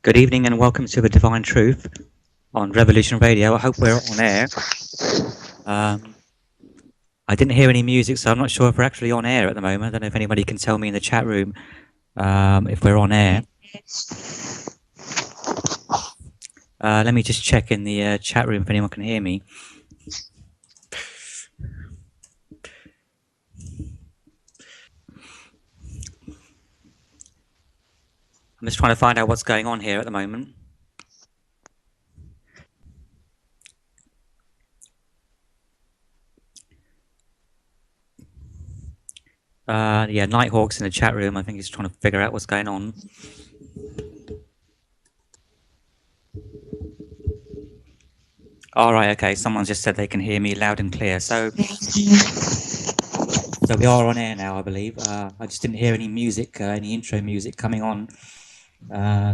Good evening and welcome to The Divine Truth on Revolution Radio. I hope we're on air. I didn't hear any music, so I'm not sure if we're actually on air at the moment. I don't know if anybody can tell me in the chat room if we're on air. Let me just check in the chat room if anyone can hear me. I'm just trying to find out what's going on here at the moment. Yeah, Nighthawk's in the chat room. I think he's trying to figure out what's going on. All right, okay. Someone just said they can hear me loud and clear. So we are on air now, I believe. I just didn't hear any music, any intro music coming on.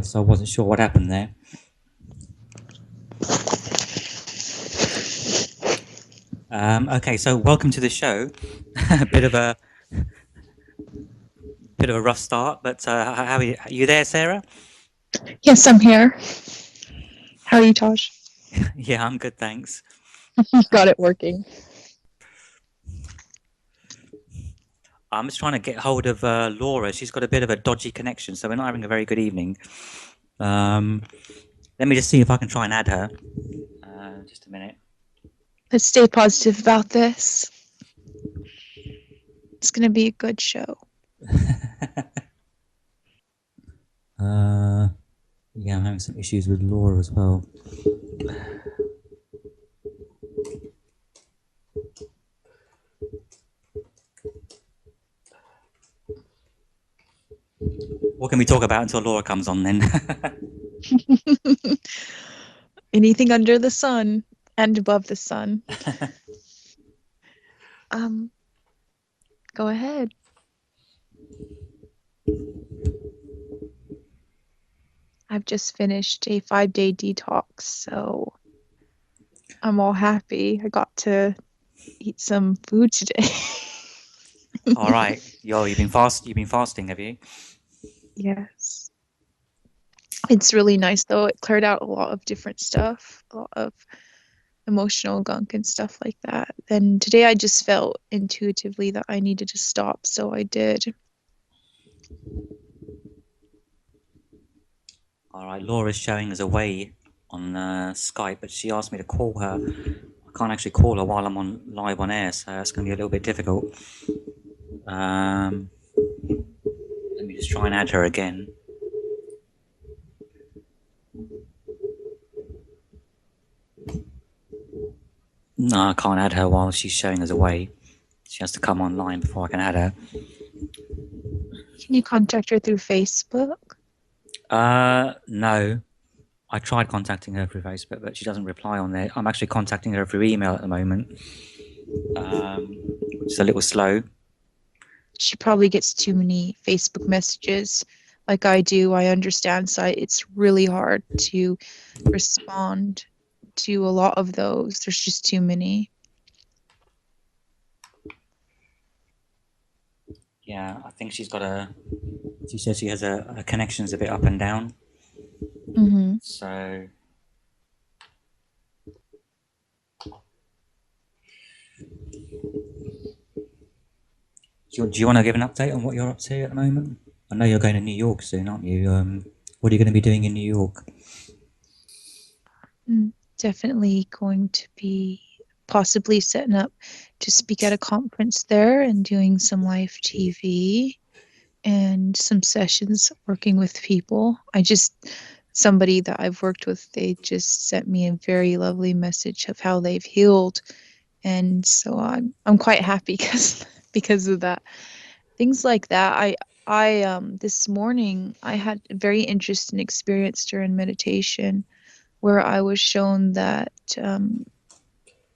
So I wasn't sure what happened there. Okay, so welcome to the show. A bit of a rough start, but how are you there, Sarah? Yes, I'm here. How are you, Taj? Yeah, I'm good, thanks. Got it working. I'm just trying to get hold of Laura. She's got a bit of a dodgy connection, so we're not having a very good evening. Let me just see if I can try and add her. Just a minute. Let's stay positive about this. It's going to be a good show. Yeah, I'm having some issues with Laura as well. What can we talk about until Laura comes on then? Anything under the sun and above the sun. Go ahead. I've just finished a 5-day detox, so I'm all happy. I got to eat some food today. All right. You've been fasting, have you? Yes. It's really nice, though. It cleared out a lot of different stuff, a lot of emotional gunk and stuff like that. Then today I just felt intuitively that I needed to stop, so I did. All right, Laura's showing us away on Skype, but she asked me to call her. I can't actually call her while I'm on live on air, so it's going to be a little bit difficult. Let me just try and add her again. No, I can't add her while she's showing us away. She has to come online before I can add her. Can you contact her through Facebook? No. I tried contacting her through Facebook, but she doesn't reply on there. I'm actually contacting her through email at the moment. It's a little slow. She probably gets too many Facebook messages like I do. I understand, so it's really hard to respond to a lot of those. There's just too many. Yeah, I think she's got she says she has a connection's a bit up and down. Mm-hmm. So do you want to give an update on what you're up to at the moment? I know you're going to New York soon, aren't you? What are you going to be doing in New York? Definitely going to be possibly setting up to speak at a conference there and doing some live TV and some sessions working with people. Somebody that I've worked with, they just sent me a very lovely message of how they've healed. And so I'm quite happy because of that. Things like that. I this morning I had a very interesting experience during meditation where I was shown that due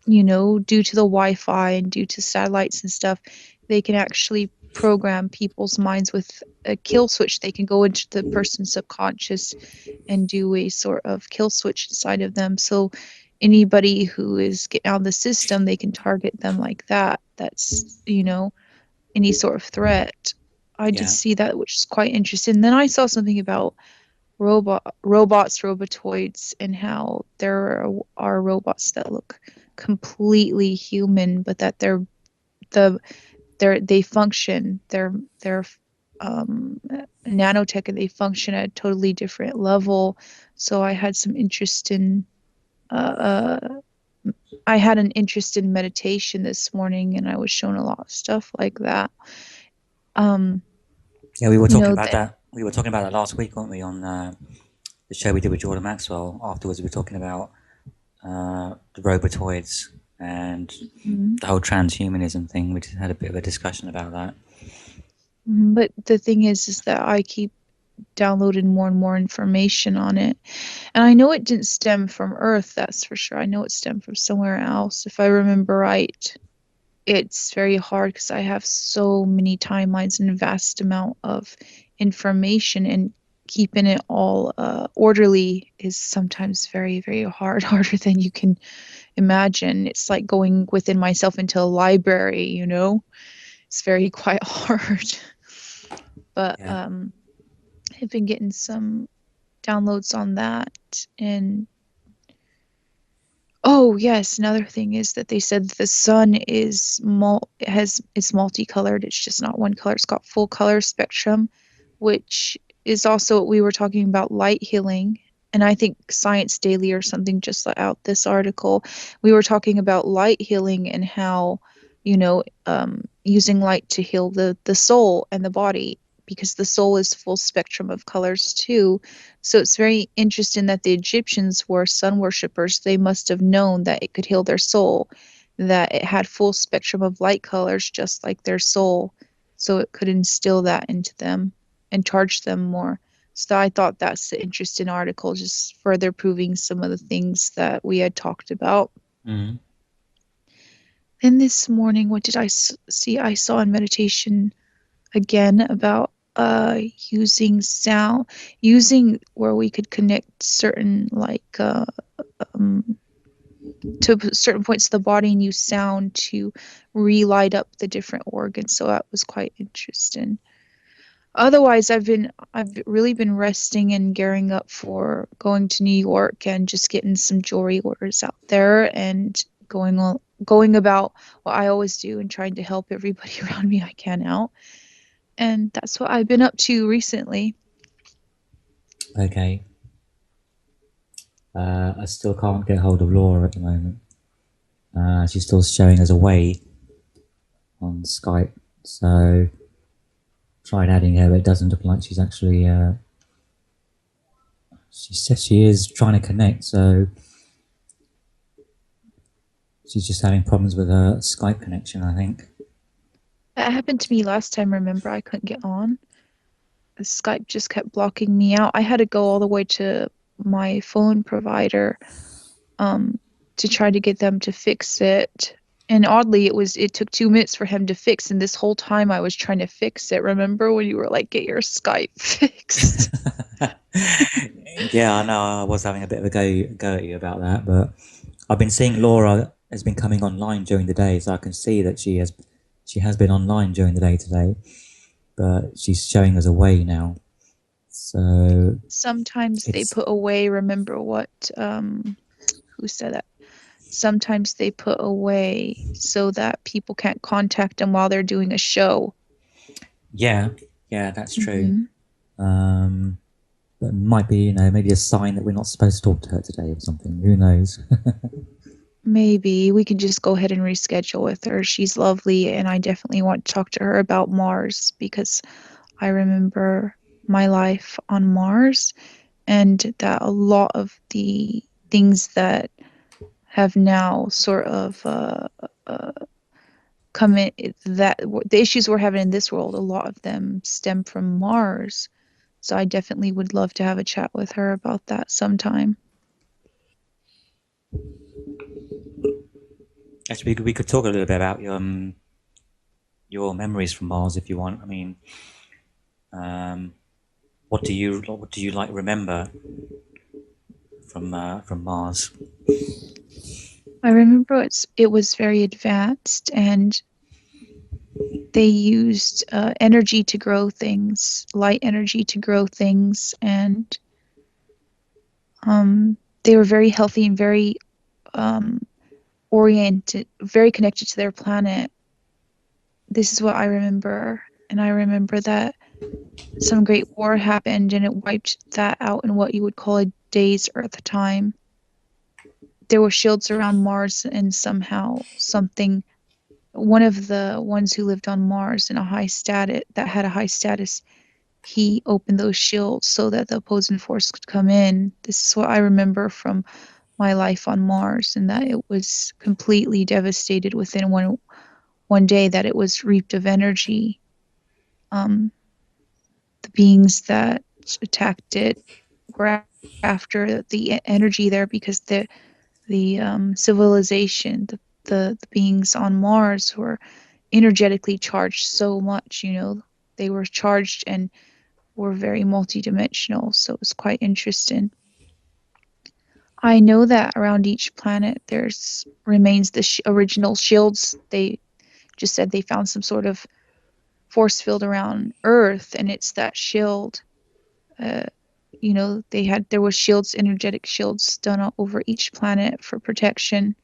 to the Wi-Fi and due to satellites and stuff, they can actually program people's minds with a kill switch. They can go into the person's subconscious and do a sort of kill switch inside of them. So anybody who is getting out of the system, they can target them like that. That's, any sort of threat. I did see that, which is quite interesting. Then I saw something about robotoids, and how there are robots that look completely human, but that they function, they're nanotech, and they function at a totally different level. So I had an interest in meditation this morning, and I was shown a lot of stuff like that. Yeah, we were You talking know about that. that. We were talking about that last week, weren't we? On the show we did with Jordan Maxwell. Afterwards, we were talking about the Robotoids and the whole transhumanism thing. We just had a bit of a discussion about that. But the thing is that I keep downloading more and more information on it. And I know it didn't stem from Earth, that's for sure. I know it stemmed from somewhere else. If I remember right, it's very hard because I have so many timelines and a vast amount of information, and keeping it all orderly is sometimes very, very hard, harder than you can imagine. It's like going within myself into a library, It's very quite hard. But Yeah. I've been getting some downloads on that. And oh yes, another thing is that they said the sun it's multicolored. It's just not one color. It's got full color spectrum, which is also what we were talking about, light healing. And I think Science Daily or something just let out this article. We were talking about light healing and how, using light to heal the soul and the body, because the soul is full spectrum of colors too. So it's very interesting that the Egyptians were sun worshippers. They must have known that it could heal their soul, that it had full spectrum of light colors just like their soul. So it could instill that into them and charge them more. So I thought that's an interesting article, just further proving some of the things that we had talked about. Mm. Then this morning, what did I see? I saw in meditation again about using where we could connect certain to certain points of the body and use sound to relight up the different organs. So that was quite interesting. Otherwise, I've really been resting and gearing up for going to New York and just getting some jewelry orders out there and going about what I always do and trying to help everybody around me I can out. And that's what I've been up to recently. Okay. I still can't get hold of Laura at the moment. She's still showing us away on Skype. So tried adding her, but it doesn't look like she's actually. She says she is trying to connect, so she's just having problems with her Skype connection, I think. That happened to me last time, remember? I couldn't get on. The Skype just kept blocking me out. I had to go all the way to my phone provider to try to get them to fix it. And oddly, it took 2 minutes for him to fix, and this whole time I was trying to fix it. Remember when you were like, get your Skype fixed? Yeah, I know. I was having a bit of a go at you about that, but I've been seeing Laura has been coming online during the day, so I can see that she has been online during the day today, but she's showing us away now. So Sometimes they it's put away, remember what, who said that? Sometimes they put away so that people can't contact them while they're doing a show. yeah, that's true. Mhm. But it might be, maybe a sign that we're not supposed to talk to her today or something. Who knows? Maybe we can just go ahead and reschedule with her. She's lovely, and I definitely want to talk to her about Mars because I remember my life on Mars, and that a lot of the things that have now sort of come in, that the issues we're having in this world, a lot of them stem from Mars. So I definitely would love to have a chat with her about that sometime. Actually, we could talk a little bit about your memories from Mars if you want. I mean, um, what do you like remember from Mars? I remember it was very advanced, and they used energy to grow things, light energy to grow things, and They were very healthy and very oriented, very connected to their planet. This is what I remember. And I remember that some great war happened and it wiped that out in what you would call a day's Earth time. There were shields around Mars, and somehow something, one of the ones who lived on Mars in a high status, that had a high status, he opened those shields so that the opposing force could come in. This is what I remember from my life on Mars, and that it was completely devastated within one day, that it was reaped of energy. Um, the beings that attacked it were after the energy there, because the civilization, the beings on Mars were energetically charged so much. They were charged and were very multidimensional, so it was quite interesting. I know that around each planet there's remains the original shields. They just said they found some sort of force field around Earth, and it's that shield. Uh, there was shields, energetic shields, done over each planet for protection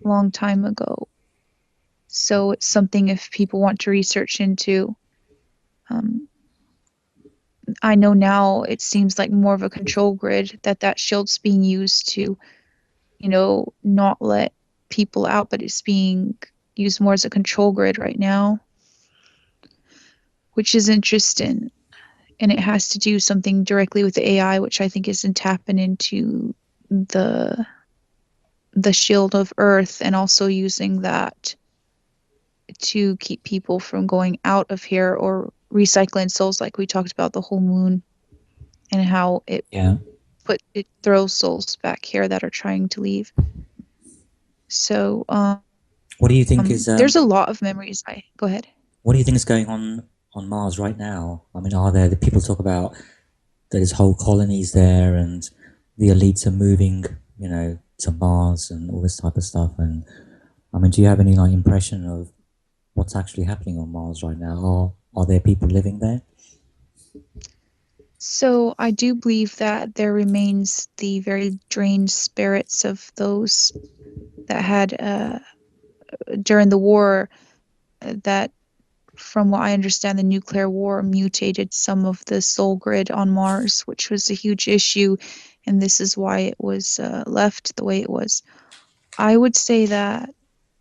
a long time ago. So it's something if people want to research into. Um, I know now it seems like more of a control grid, that shield's being used to, not let people out, but it's being used more as a control grid right now, which is interesting. And it has to do something directly with the AI, which I think isn't tapping into the the shield of Earth, and also using that to keep people from going out of here, or recycling souls, like we talked about the whole moon, and how Yeah. it throws souls back here that are trying to leave. So What do you think is there's a lot of memories. I Go ahead. what do you think is going on Mars right now? I mean, are there the people talk about there's whole colonies there and the elites are moving, to Mars and all this type of stuff? And I mean, do you have any like impression of what's actually happening on Mars right now? Are there people living there? So I do believe that there remains the very drained spirits of those that had during the war, that, from what I understand, the nuclear war mutated some of the soul grid on Mars, which was a huge issue, and this is why it was left the way it was. I would say that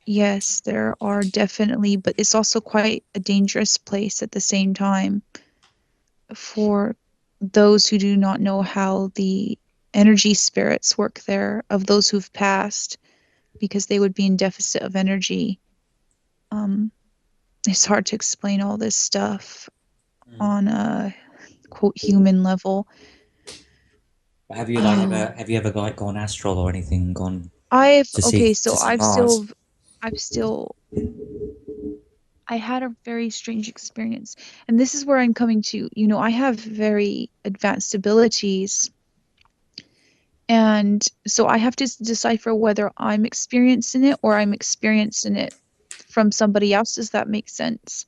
yes, there are definitely, but it's also quite a dangerous place at the same time for those who do not know how the energy spirits work there, of those who've passed, because they would be in deficit of energy. Um, it's hard to explain all this stuff on a quote human level. Have you like Um, ever have you ever like gone astral or anything? Gone I've to see okay, to so see Mars? I've still, I had a very strange experience, and this is where I'm coming to. I have very advanced abilities, and so I have to decipher whether I'm experiencing it or I'm experiencing it from somebody else. Does that make sense?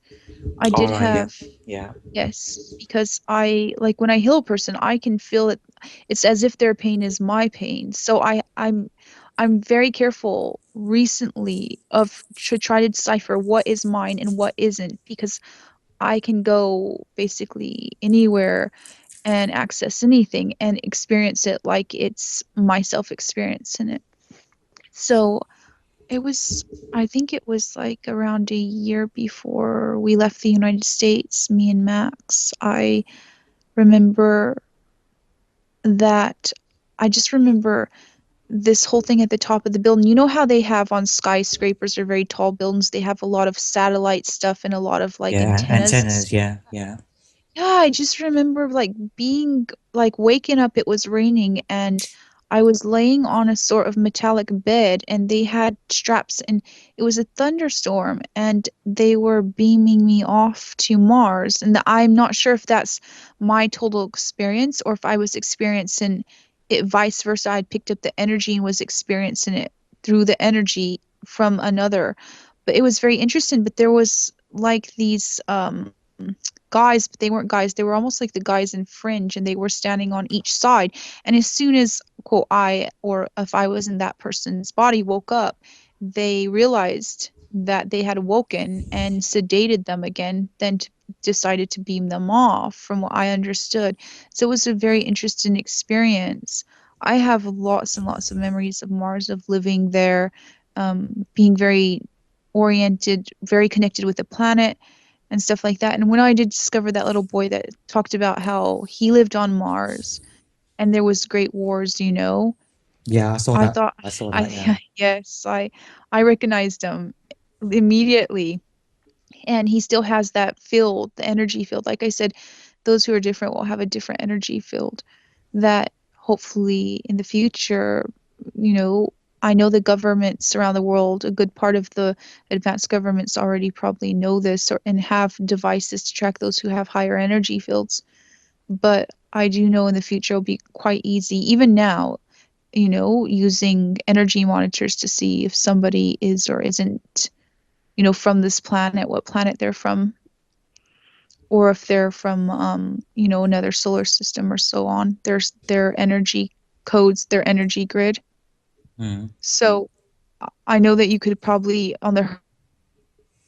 I All did right. Yeah. have, Yeah. yes, because I, like, when I heal a person, I can feel it. It's as if their pain is my pain. So I'm very careful recently of to try to decipher what is mine and what isn't, because I can go basically anywhere and access anything and experience it like it's myself experiencing it. So it was, I think it was like around a year before we left the United States, me and Max. I remember that, I just remember this whole thing at the top of the building. You know how they have on skyscrapers or very tall buildings, they have a lot of satellite stuff and a lot of like Yeah. antennas. Antennas. Yeah. Yeah. Yeah, I just remember like being like waking up, it was raining, and I was laying on a sort of metallic bed, and they had straps, and it was a thunderstorm, and they were beaming me off to Mars. And I'm not sure if that's my total experience or if I was experiencing it vice versa. I'd picked up the energy and was experiencing it through the energy from another. But it was very interesting. But there was like these guys, but they weren't guys. They were almost like the guys in Fringe, and they were standing on each side. And as soon as, quote, I, or if I was in that person's body, woke up, they realized that they had awoken and sedated them again, then decided to beam them off, from what I understood. So it was a very interesting experience. I have lots and lots of memories of Mars, of living there, being very oriented, very connected with the planet and stuff like that. And when I did discover that little boy that talked about how he lived on Mars and there was great wars, Yeah, I saw I that. thought, I saw that. Yeah. yes, I recognized him immediately. And he still has that field, the energy field. Like I said, those who are different will have a different energy field that hopefully in the future, you know, I know the governments around the world, a good part of the advanced governments already probably know this, and have devices to track those who have higher energy fields. But I do know in the future it'll be quite easy, even now, using energy monitors to see if somebody is or isn't, from this planet, what planet they're from, or if they're from, another solar system or so on. There's their energy codes, their energy grid. Mm. So I know that you could probably, on the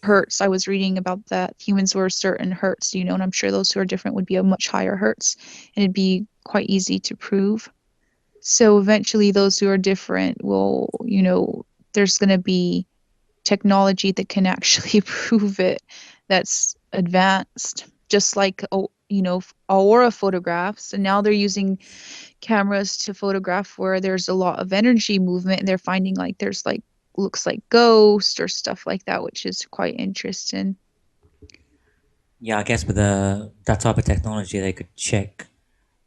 hertz, I was reading about that humans were certain hertz, and I'm sure those who are different would be a much higher hertz, and it'd be quite easy to prove. So eventually, those who are different will, there's going to be technology that can actually prove it, that's advanced, just like, aura photographs. And now they're using cameras to photograph where there's a lot of energy movement, and they're finding like there's like looks like ghosts or stuff like that, which is quite interesting. Yeah, I guess with that type of technology, they could check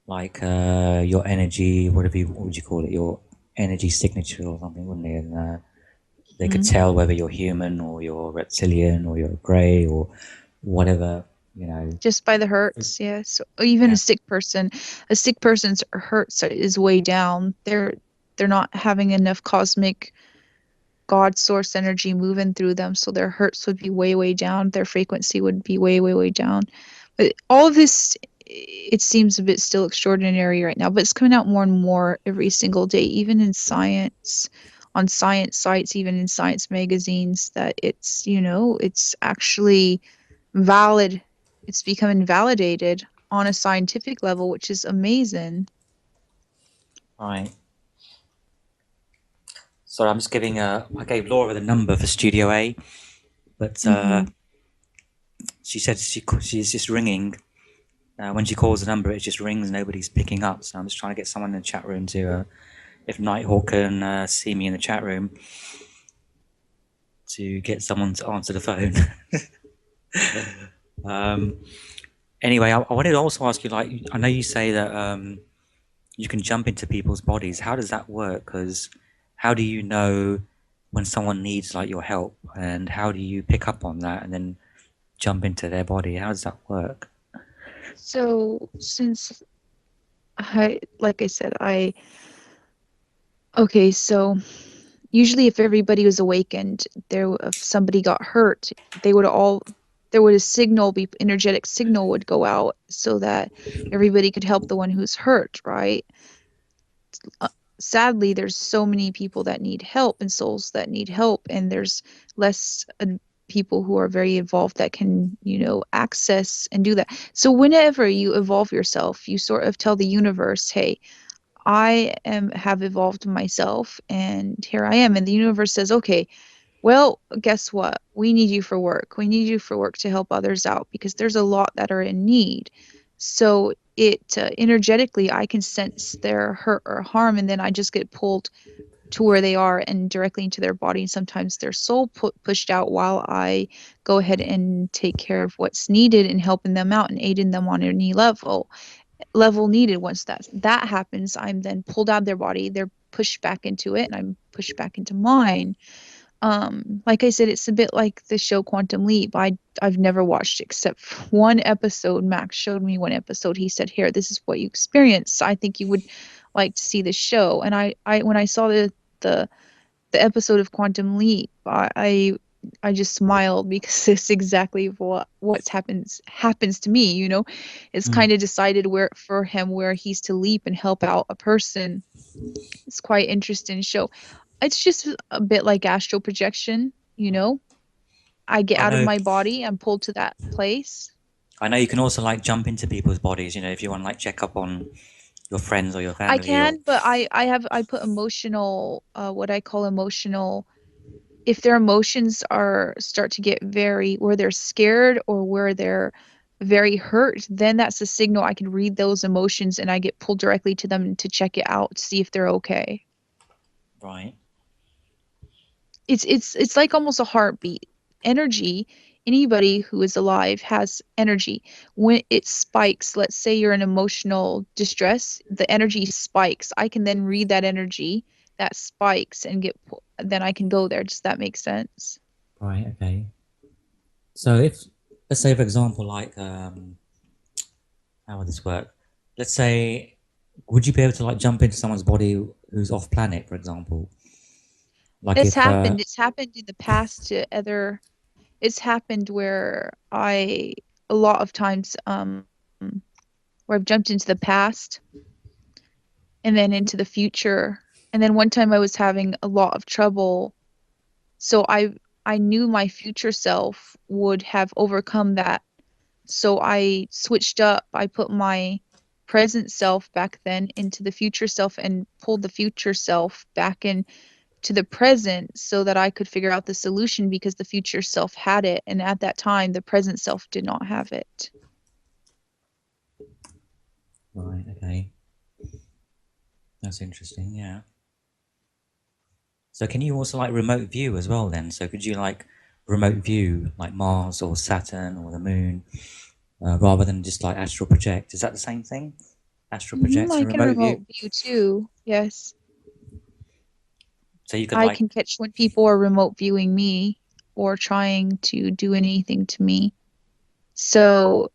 like your energy, what would you call it, your energy signature or something, wouldn't they? And they could Mhm. tell whether you're human or you're reptilian or you're grey or whatever, you know. Just by the hertz, yeah. So even Yeah. a sick person's hertz is way down. They're not having enough cosmic God source energy moving through them, so their hertz would be way, way down. Their frequency would be way, way, way down. But all of this, it seems a bit still extraordinary right now, but it's coming out more and more every single day, even in science, on science sites, even in science magazines, that it's actually valid. It's becoming validated on a scientific level, which is amazing. Right. Sorry, I'm just giving I gave Laura the number for Studio A, but Hmm. she said she's just ringing. When she calls the number, it just rings. Nobody's picking up. So I'm just trying to get someone in the chat room to, if Nighthawk can see me in the chat room, to get someone to answer the phone. um, anyway, I wanted to also ask you, like, I know you say that you can jump into people's bodies. How does that work? Because how do you know when someone needs like your help, and how do you pick up on that and then jump into their body? How does that work? So since like I said, okay, so usually if everybody was awakened, if somebody got hurt, they would all, there would a signal be, energetic signal would go out so that everybody could help the one who's hurt, right? uh, Sadly, there's so many people that need help and souls that need help, and there's less people who are very evolved that can, access and do that. So whenever you evolve yourself, you sort of tell the universe, hey, have evolved myself, and here I am. And the universe says, okay, well, guess what? We need you for work. We need you for work to help others out because there's a lot that are in need. So energetically, I can sense their hurt or harm, and then I just get pulled to where they are and directly into their body. And sometimes their soul pushed out while I go ahead and take care of what's needed and helping them out and aiding them on any level needed. Once that happens, I'm then pulled out of their body. They're pushed back into it, and I'm pushed back into mine. Like I said, it's a bit like the show Quantum Leap. I've never watched except one episode. Max showed me one episode. He said, here, this is what you experience. I think you would like to see the show. And I when I saw the the episode of Quantum Leap, I just smiled because it's exactly what's happens to me, you know. It's Mm. kind of decided where for him where he's to leap and help out a person. It's quite interesting show. It's just a bit like astral projection, you know. I get I out of know. my body, I'm pulled to that place. I know you can also like jump into people's bodies. You know, if you want to like check up on your friends or your I family or can, but I put emotional what I call emotional, if their emotions are start to get very where they're scared or where they're very hurt, then that's a signal I can read those emotions and I get pulled directly to them to check it out to see if they're okay. right. It's like almost a heartbeat. Energy, anybody who is alive has energy. When it spikes, let's say you're in emotional distress, the energy spikes. I can then read that energy that spikes and then I can go there. Does that make sense? Right. Okay. So if let's say for example, like how would this work? Let's say, would you be able to like jump into someone's body who's off planet, for example? Like It's if happened. It's happened in the past to other. It's happened where I a lot of times where I've jumped into the past and then into the future. And then one time I was having a lot of trouble, so I knew my future self would have overcome that. So I switched up. I put my present self back then into the future self and pulled the future self back in to the present so that I could figure out the solution because the future self had it. And at that time, the present self did not have it. right, okay, that's interesting. Yeah. So can you also like remote view as well then? So could you like remote view like Mars or Saturn or the Moon rather than just like astral project? Is that the same thing? Astral project I and can remote view? remote view too. Yes. So you could I like can catch when people are remote viewing me or trying to do anything to me. So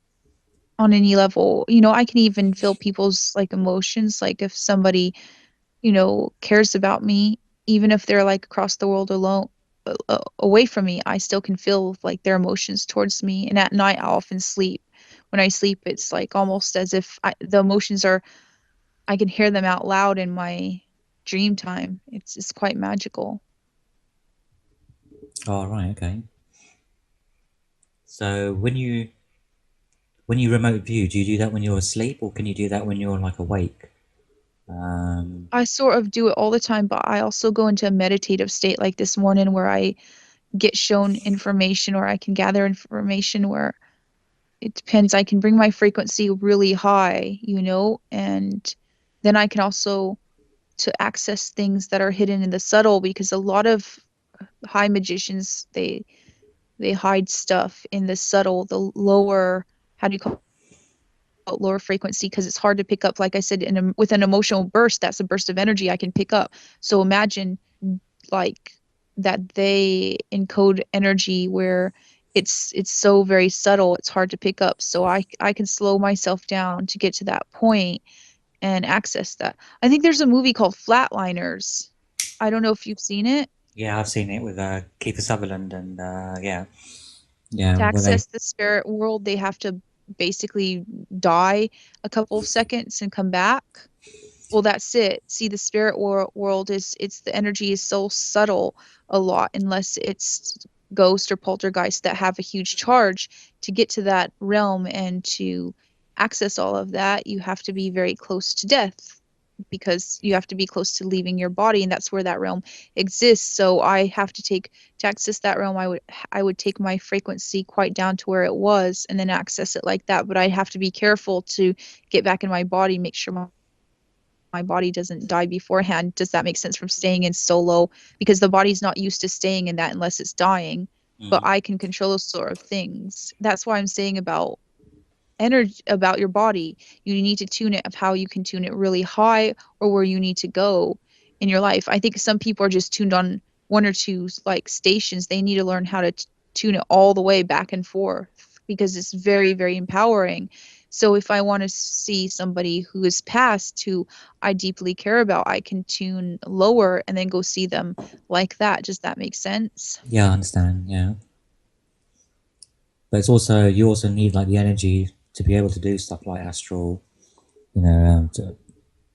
on any level, I can even feel people's like emotions. Like if somebody cares about me, even if they're like across the world alone, away from me, I still can feel like their emotions towards me. And at night, I often sleep. When I sleep, it's like almost as if the emotions are, I can hear them out loud in my dream time. It's quite magical. oh right, okay. So when you remote view, do you do that when you're asleep or can you do that when you're like awake? Um, I sort of do it all the time, but I also go into a meditative state like this morning where I get shown information or I can gather information where it depends. I can bring my frequency really high, and then I can also to access things that are hidden in the subtle because a lot of high magicians they hide stuff in the subtle, the lower, how do you call it, lower frequency because it's hard to pick up. Like I said, with an emotional burst, that's a burst of energy I can pick up. So imagine like that they encode energy where it's so very subtle it's hard to pick up, so I can slow myself down to get to that point and access that. I think there's a movie called Flatliners. I don't know if you've seen it. yeah, I've seen it with Kiefer Sutherland and yeah, yeah, To where they access the spirit world they have to basically die a couple of seconds and come back. Well, that's it. See, the spirit world is it's the energy is so subtle a lot unless it's ghost or poltergeist that have a huge charge. To get to that realm and to access all of that, you have to be very close to death because you have to be close to leaving your body, and that's where that realm exists. So I have to access that realm, I would take my frequency quite down to where it was and then access it like that. But I have to be careful to get back in my body, make sure my body doesn't die beforehand. Does that make sense from staying in so low? Because the body's not used to staying in that unless it's dying. But mm, I can control those sort of things. That's why I'm saying about energy, about your body. You need to tune it of how you can tune it really high or where you need to go in your life. I think some people are just tuned on one or two like stations. They need to learn how to tune it all the way back and forth because it's very, very empowering. So if I want to see somebody who is past, who I deeply care about, I can tune lower and then go see them like that. Does that make sense? Yeah, I understand. Yeah, but it's also you also need like the energy to be able to do stuff like astral.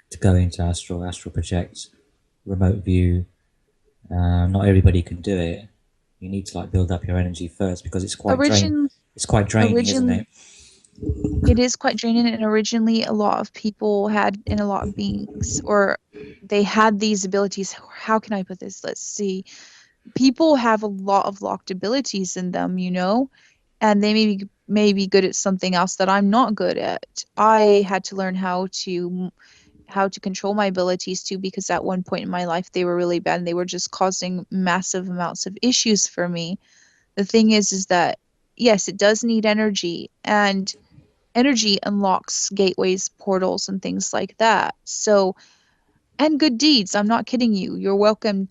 To go into astral project, remote view. Not everybody can do it. You need to like build up your energy first because it's quite drain. Origin, It's quite draining, isn't origin, it? it is quite draining, and originally a lot of people had, and a lot of beings, or they had these abilities. How can I put this? Let's see. People have a lot of locked abilities in them, and they may be good at something else that I'm not good at. I had to learn how to control my abilities too, because at one point in my life they were really bad and they were just causing massive amounts of issues for me. The thing is that yes, it does need energy, and energy unlocks gateways, portals, and things like that. So, and good deeds. I'm not kidding you. You're welcome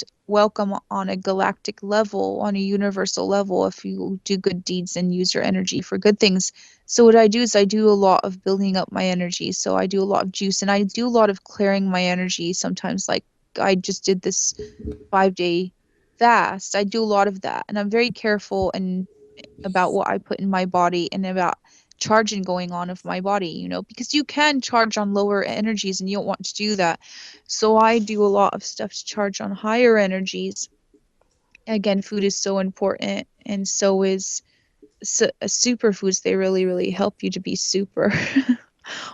on a galactic level, on a universal level, if you do good deeds and use your energy for good things. So what I do is I do a lot of building up my energy. So I do a lot of juice, and I do a lot of clearing my energy sometimes. Like I just did this 5-day fast. I do a lot of that, and I'm very careful and about what I put in my body and about charging going on of my body, because you can charge on lower energies and you don't want to do that. So I do a lot of stuff to charge on higher energies. Again, food is so important, and so is superfoods. They really, really help you to be super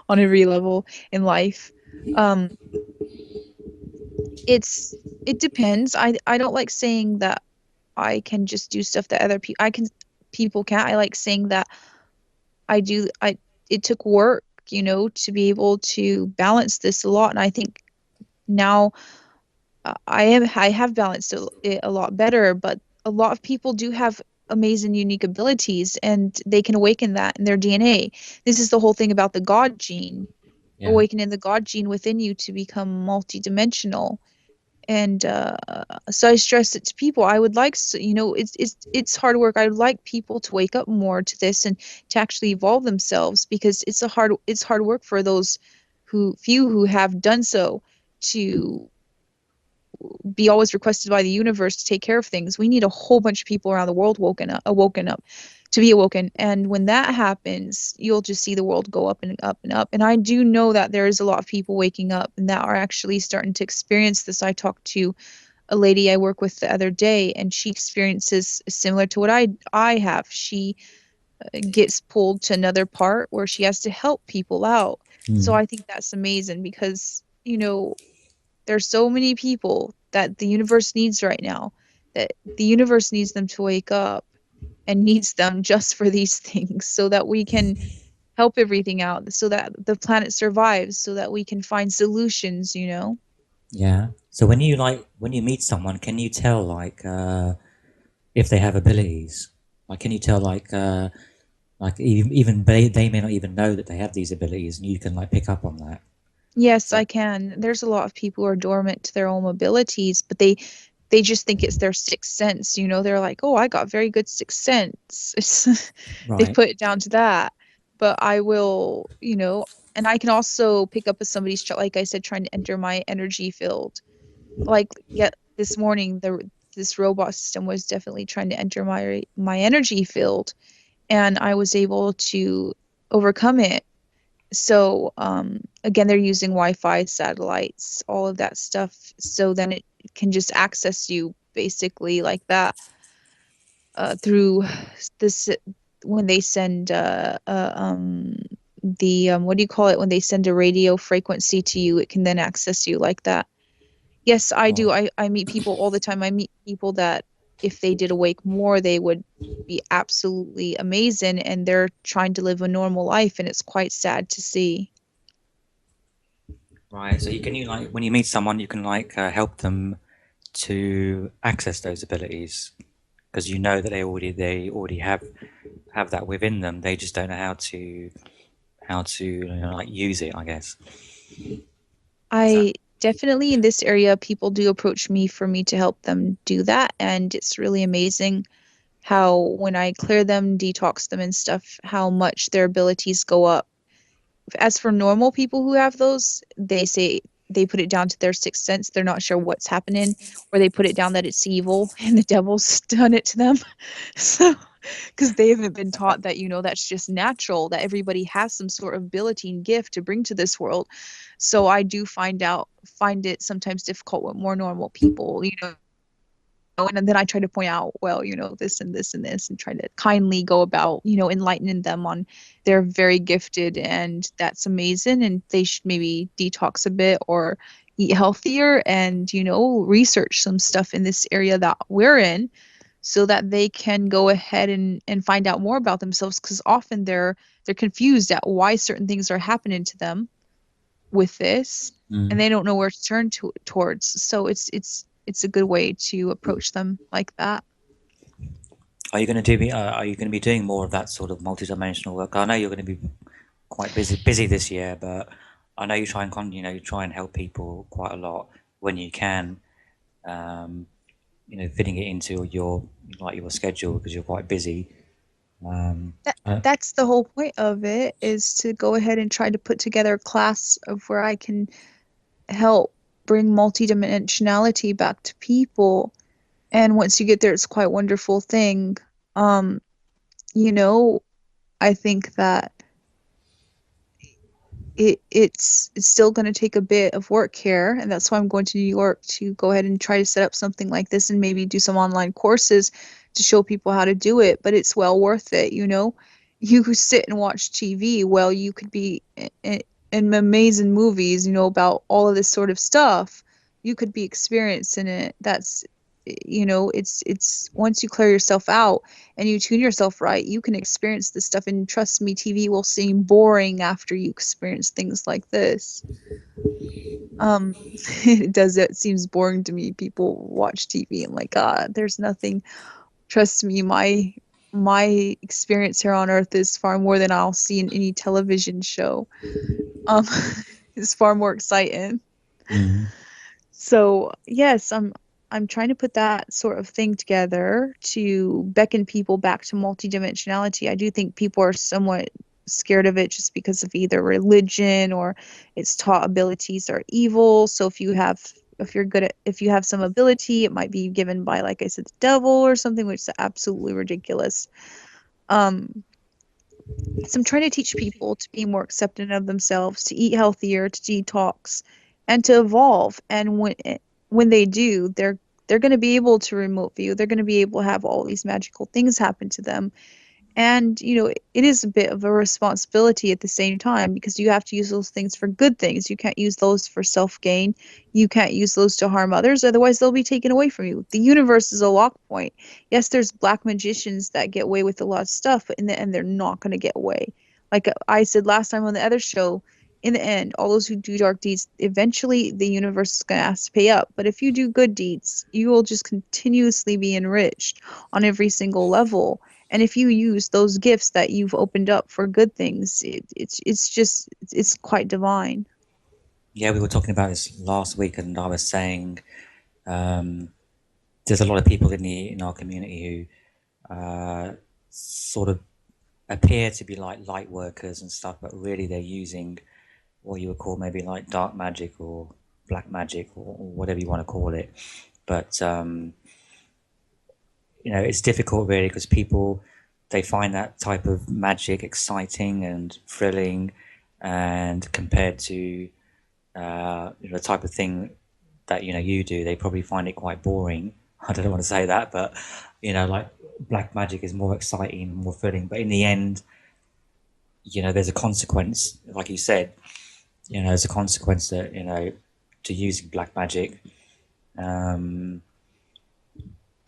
on every level in life. Um, it depends. I don't like saying that I can just do stuff that other people can't. I like saying that it took work, to be able to balance this a lot. And I think now I have balanced it a lot better, but a lot of people do have amazing, unique abilities, and they can awaken that in their DNA. This is the whole thing about the God gene, Yeah. awakening the God gene within you to become multidimensional. And so I stress it to people. I would like, it's hard work. I would like people to wake up more to this and to actually evolve themselves, because it's hard work for those who have done so, to be always requested by the universe to take care of things. We need a whole bunch of people around the world awoken up to be awoken. And when that happens, you'll just see the world go up and up and up. And I do know that there is a lot of people waking up and that are actually starting to experience this. I talked to a lady I work with the other day, and she experiences similar to what I have. She gets pulled to another part where she has to help people out. So Mm. I think that's amazing, because there's so many people that the universe needs right now, that the universe needs them to wake up, and needs them just for these things, so that we can help everything out, so that the planet survives, so that we can find solutions. Yeah. So when you meet someone, can you tell if they have abilities? Like, can you tell even they may not even know that they have these abilities, and you can like pick up on that. Yes, So I can. There's a lot of people who are dormant to their own abilities, but they just think it's their sixth sense. They're like, "Oh, I got very good sixth sense." They right. put it down to that. But I will, and I can also pick up if somebody's, like I said, trying to enter my energy field. Like, yet this morning, this robot system was definitely trying to enter my energy field, and I was able to overcome it. So, again, they're using Wi-Fi, satellites, all of that stuff. So then it can just access you basically like that, through this, when they send what do you call it, when they send a radio frequency to you, it can then access you like that. Yes, I do. Oh, I meet people all the time. I meet people that if they did awake more, they would be absolutely amazing, and they're trying to live a normal life, and it's quite sad to see. right. So you like when you meet someone, you can help them to access those abilities because you know that they already have that within them. They just don't know how to like use it, I guess. Is that I definitely, in this area, people do approach me for me to help them do that. And it's really amazing how, when I clear them, detox them and stuff, how much their abilities go up. as for normal people who have those, they say they put it down to their sixth sense. They're not sure what's happening, or they put it down that it's evil and the devil's done it to them. So, because they haven't been taught that, that's just natural, that everybody has some sort of ability and gift to bring to this world. So I do find it sometimes difficult with more normal people, and then I try to point out, well, this and this and this, and try to kindly go about, enlightening them on they're very gifted and that's amazing, and they should maybe detox a bit or eat healthier and, research some stuff in this area that we're in so that they can go ahead and find out more about themselves, because often they're confused at why certain things are happening to them with this, and they don't know where to turn towards. So it's a good way to approach them like that. Are you going to do? Are you going to be doing more of that sort of multidimensional work? I know you're going to be quite busy this year, but I know you try and you try and help people quite a lot when you can. Fitting it into your schedule because you're quite busy. That's the whole point of it, is to go ahead and try to put together a class of where I can help bring multidimensionality back to people. And once you get there, it's quite a wonderful thing. You know, I think that it's still going to take a bit of work here, and that's why I'm going to New York to go ahead and try to set up something like this and maybe do some online courses to show people how to do it. But it's well worth it. You who sit and watch TV, well, you could be in amazing movies, about all of this sort of stuff. You could be experiencing it. That's it's once you clear yourself out and you tune yourself right, you can experience this stuff. And trust me, TV will seem boring after you experience things like this. It seems boring to me. People watch TV and like, God, there's nothing. Trust me, my experience here on Earth is far more than I'll see in any television show. Um, it's far more exciting. So yes, I'm trying to put that sort of thing together to beckon people back to multidimensionality. I do think people are somewhat scared of it just because of either religion or it's taught abilities are evil. So if you have some ability, it might be given by, like I said, the devil or something, which is absolutely ridiculous. Um, so I'm trying to teach people to be more accepting of themselves, to eat healthier, to detox, and to evolve. And when they do, they're going to be able to remote view. They're going to be able to have all these magical things happen to them. And, it is a bit of a responsibility at the same time, because you have to use those things for good things. You can't use those for self-gain. You can't use those to harm others. Otherwise, they'll be taken away from you. The universe is a lock point. Yes, there's black magicians that get away with a lot of stuff, but in the end, they're not going to get away. Like I said last time on the other show, in the end, all those who do dark deeds, eventually the universe is going to ask to pay up. But if you do good deeds, you will just continuously be enriched on every single level. And if you use those gifts that you've opened up for good things, it's quite divine. Yeah, we were talking about this last week, and I was saying there's a lot of people in our community who sort of appear to be like light workers and stuff, but really they're using what you would call maybe like dark magic or black magic or whatever you want to call it. But it's difficult really because people, they find that type of magic exciting and thrilling, and compared to the type of thing that you do, they probably find it quite boring. I don't want to say that, but like black magic is more exciting, more thrilling. But in the end, there's a consequence, like you said. There's a consequence that to using black magic. But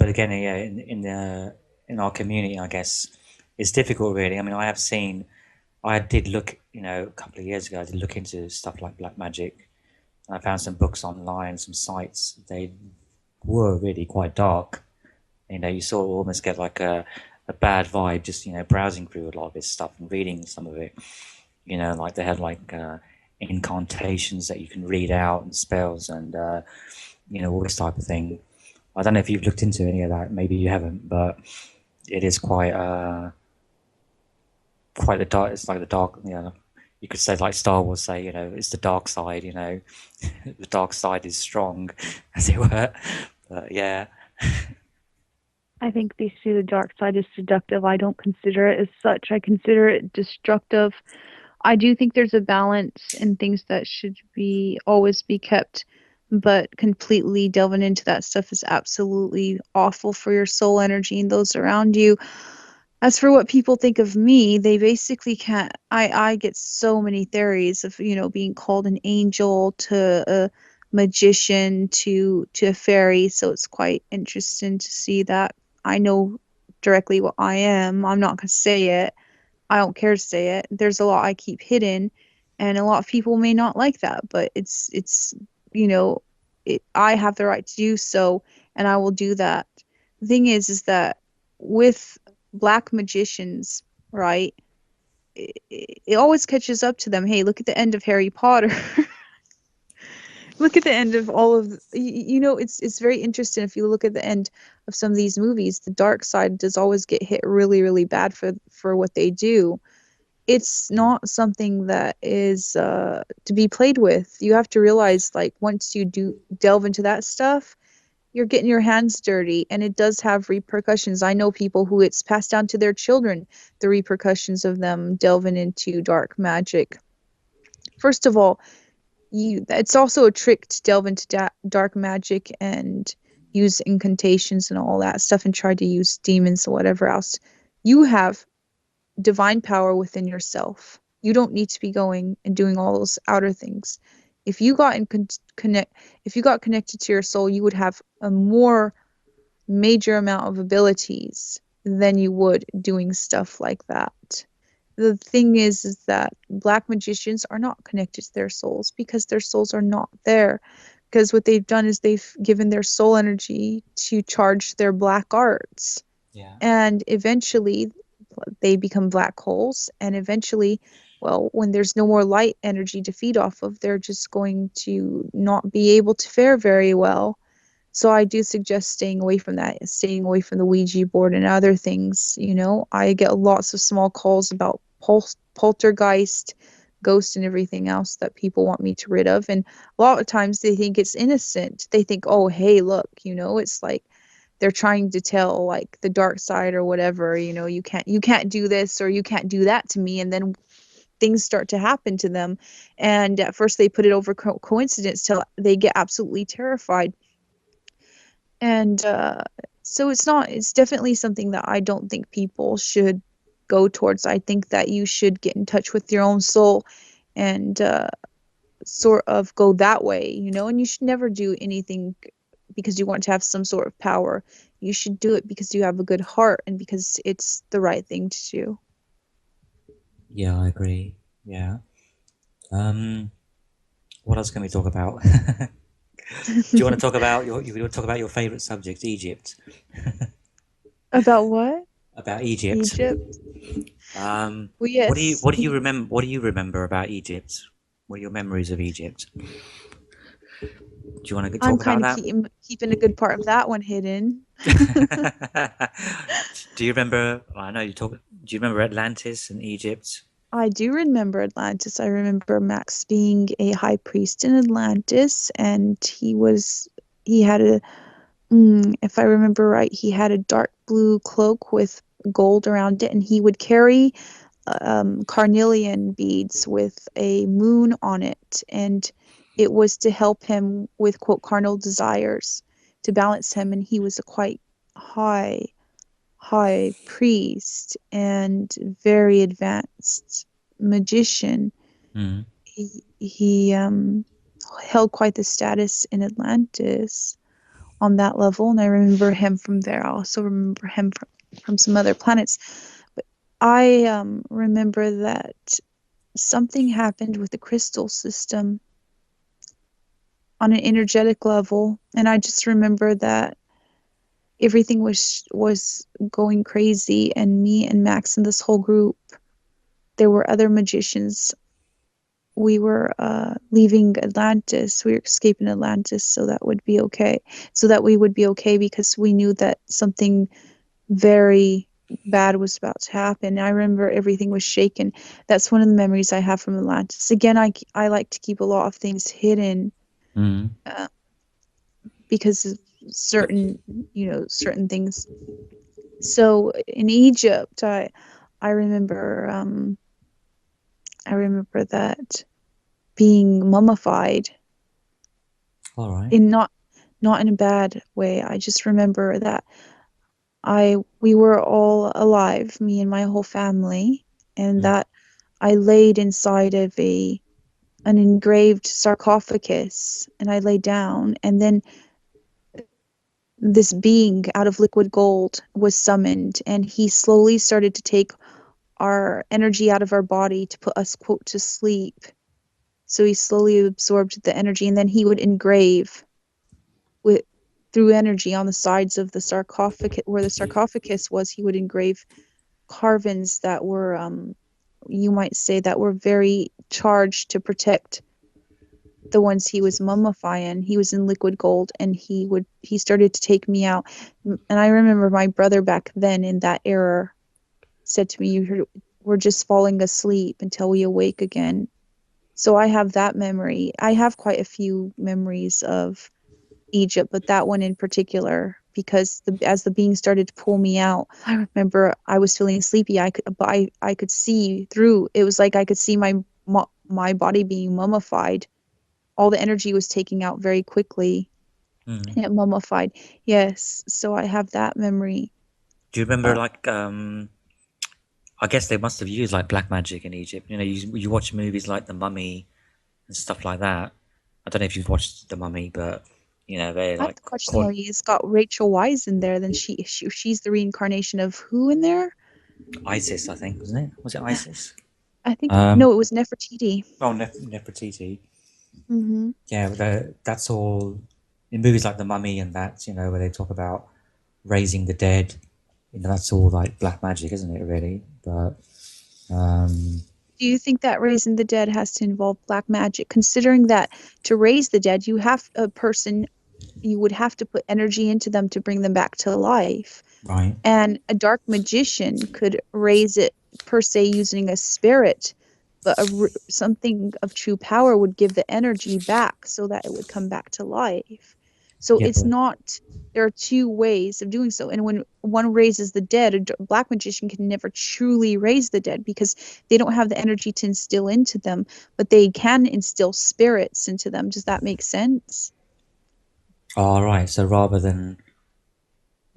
again, yeah, in our community, I guess it's difficult, really. I mean, I did look, a couple of years ago, I did look into stuff like black magic. I found some books online, some sites. They were really quite dark. You sort of almost get like a bad vibe just browsing through a lot of this stuff and reading some of it. Like they had like incantations that you can read out and spells and all this type of thing. I don't know if you've looked into any of that. Maybe you haven't, but it is quite the dark. It's like the dark. you could say like Star Wars say, it's the dark side, the dark side is strong, as it were. But yeah. I think they say the dark side is seductive. I don't consider it as such. I consider it destructive. I do think there's a balance in things that should be always be kept, but completely delving into that stuff is absolutely awful for your soul energy and those around you. As for what people think of me, they basically can't. I get so many theories of, being called an angel to a magician to a fairy, so it's quite interesting to see that. I know directly what I am. I'm not going to say it. I don't care to say it. There's a lot I keep hidden, and a lot of people may not like that, but it's you know, I have the right to do so, and I will do that. The thing is that with black magicians, right? It always catches up to them. Hey, look at the end of Harry Potter. Look at the end of all of it's very interesting. If you look at the end of some of these movies, the dark side does always get hit really, really bad for what they do. It's not something that is to be played with. You have to realize, like, once you do delve into that stuff, you're getting your hands dirty, and it does have repercussions. I know people who it's passed down to their children, the repercussions of them delving into dark magic. First of all, it's also a trick to delve into dark magic and use incantations and all that stuff and try to use demons or whatever else. You have divine power within yourself. You don't need to be going and doing all those outer things. If you got if you got connected to your soul, you would have a more major amount of abilities than you would doing stuff like that. The thing is that black magicians are not connected to their souls because their souls are not there. Because what they've done is they've given their soul energy to charge their black arts. Yeah. And eventually they become black holes. And eventually, well, when there's no more light energy to feed off of, they're just going to not be able to fare very well. So I do suggest staying away from that, staying away from the Ouija board and other things. I get lots of small calls about poltergeist, ghost, and everything else that people want me to rid of. And a lot of times they think it's innocent. They think, oh, hey, look, it's like they're trying to tell, like, the dark side or whatever. You can't do this or you can't do that to me. And then things start to happen to them. And at first they put it over coincidence till they get absolutely terrified. And so it's definitely something that I don't think people should go towards. I think that you should get in touch with your own soul and sort of go that way, and you should never do anything because you want to have some sort of power. You should do it because you have a good heart and because it's the right thing to do. Yeah, I agree. Yeah. What else can we talk about? Do you want to talk about your favorite subject, Egypt? About what? About Egypt. Egypt? Well, yes. What do you remember? What do you remember about Egypt? What are your memories of Egypt? Do you want to I'm talk about kind of that? keeping a good part of that one hidden. Do you remember? I know you talk. Do you remember Atlantis and Egypt? I do remember Atlantis. I remember Max being a high priest in Atlantis, and he had if I remember right, he had a dark blue cloak with gold around it, and he would carry carnelian beads with a moon on it, and it was to help him with, quote, carnal desires, to balance him, and he was a quite high priest and very advanced magician. Mm. He held quite the status in Atlantis on that level, and I remember him from there. I also remember him from some other planets. But I remember that something happened with the crystal system on an energetic level, and I just remember that everything was going crazy, and me and Max and this whole group, there were other magicians. We were leaving Atlantis. We were escaping Atlantis so that would be okay. So that we would be okay because we knew that something very bad was about to happen. I remember everything was shaken. That's one of the memories I have from Atlantis. Again, I like to keep a lot of things hidden Mm. because of certain things. So in Egypt, I remember that being mummified All right. in not in a bad way. I just remember that we were all alive, me and my whole family, and that I laid inside of an engraved sarcophagus, and I lay down, and then this being out of liquid gold was summoned, and he slowly started to take our energy out of our body to put us, quote, to sleep. So he slowly absorbed the energy, and then he would engrave with through energy on the sides of the sarcophagus, where the sarcophagus was. He would engrave carvings that were, you might say, that were very charged to protect the ones he was mummifying. He was in liquid gold, and he started to take me out. And I remember my brother back then in that era said to me, we're just falling asleep until we awake again. So I have that memory. I have quite a few memories of Egypt, but that one in particular, because as the being started to pull me out, I remember I was feeling sleepy. I could see through. It was like I could see my body being mummified. All the energy was taking out very quickly, Mm. and it mummified. Yes, so I have that memory. Do you remember like I guess they must have used like black magic in Egypt. You know, you watch movies like The Mummy and stuff like that. I don't know if you've watched The Mummy, but you know they I have like to watch the call movie. It's got Rachel Weisz in there. Then she's the reincarnation of who in there? ISIS, I think, wasn't it? Was it ISIS? I think Um, no, it was Nefertiti. oh, Nefertiti. Mm-hmm. Yeah, that's all in movies like The Mummy and that. You know, where they talk about raising the dead. You know, that's all like black magic, isn't it? Really, but Do you think that raising the dead has to involve black magic? Considering that to raise the dead, you would have to put energy into them to bring them back to life. right. And a dark magician could raise it per se using a spirit, but something of true power would give the energy back so that it would come back to life. So Yeah, it's but not, there are two ways of doing so. And when one raises the dead, a black magician can never truly raise the dead because they don't have the energy to instill into them, but they can instill spirits into them. Does that make sense? all right. So rather than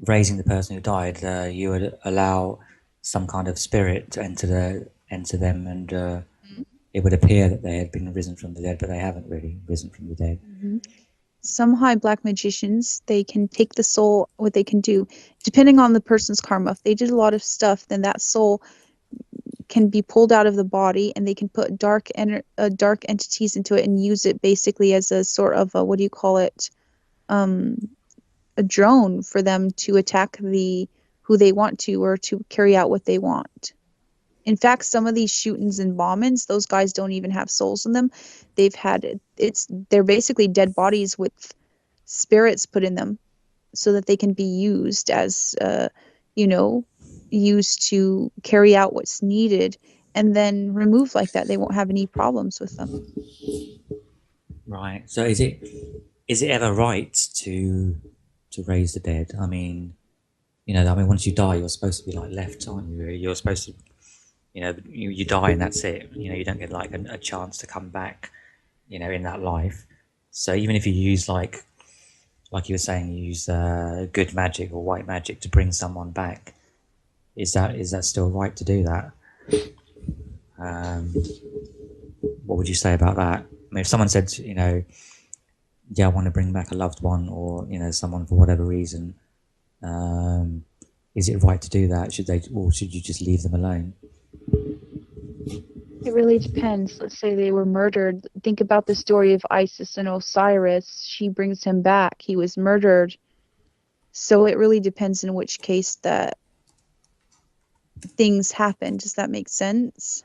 raising the person who died, you would allow some kind of spirit to enter them, and it would appear that they had been risen from the dead, but they haven't really risen from the dead. Mhm. Some high black magicians, they can take the soul. What they can do, depending on the person's karma, if they did a lot of stuff, then that soul can be pulled out of the body, and they can put dark entities into it and use it basically as a sort of a, what do you call it, um a drone for them to attack who they want to, or to carry out what they want. In fact, some of these shootings and bombings, those guys don't even have souls in them. They're basically dead bodies with spirits put in them so that they can be used as you know used to carry out what's needed, and then removed like that. They won't have any problems with them. Right. So is it ever right to raise the dead? I mean, you know, I mean, once you die, you're supposed to be like left, aren't you? You're supposed to, you know, you die and that's it. You know, you don't get like a chance to come back, you know, in that life. So even if you use like you were saying, you use good magic or white magic to bring someone back, is that still right to do that? Um, what would you say about that? I mean, if someone said, you know, yeah, I want to bring back a loved one, or you know, someone for whatever reason, um, is it right to do that? Or should you just leave them alone? It really depends. Let's say they were murdered. Think about the story of Isis and Osiris. She brings him back. He was murdered. So it really depends in which case that things happen. Does that make sense?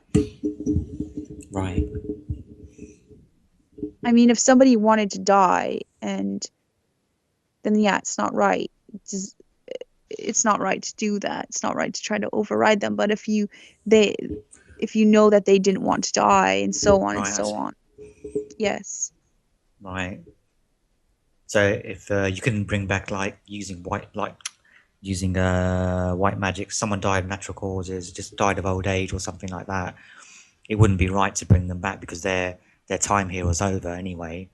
Right. I mean, if somebody wanted to die, and then yeah, it's not right. it's not right to do that. It's not right to try to override them. But if you know that they didn't want to die and so on and Right, I so see. on, yes. Right. So if you can bring back like using white magic, someone died of natural causes, just died of old age or something like that, it wouldn't be right to bring them back because their time here was over anyway.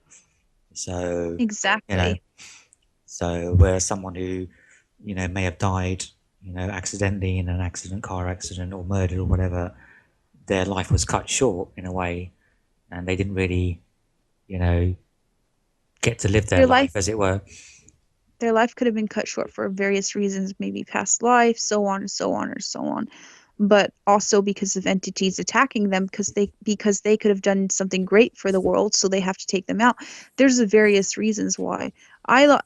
So Exactly. so whereas someone who may have died accidentally in an accident, car accident, or murdered or whatever, their life was cut short in a way, and they didn't really get to live their Their life life, as it were. their life could have been cut short for various reasons, maybe past life, so on and so on or so on. But also because of entities attacking them because they could have done something great for the world, so they have to take them out. There's various reasons why. I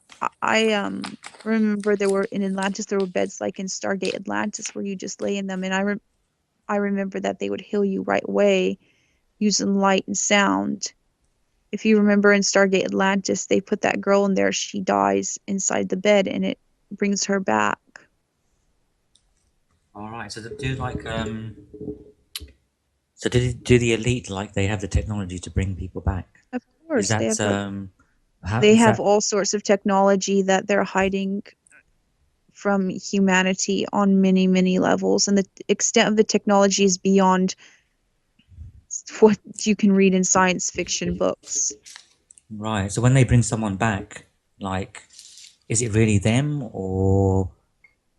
remember there were in Atlantis there were beds like in Stargate Atlantis where you just lay in them, and I remember that they would heal you right away using light and sound. If you remember in Stargate Atlantis, they put that girl in there, she dies inside the bed and it brings her back. All right. So do the elite, like, they have the technology to bring people back? Of Is course, that how they is have that? all sorts of technology that they're hiding from humanity on many, many levels, and the extent of the technology is beyond what you can read in science fiction books. Right. So when they bring someone back, like, is it really them, or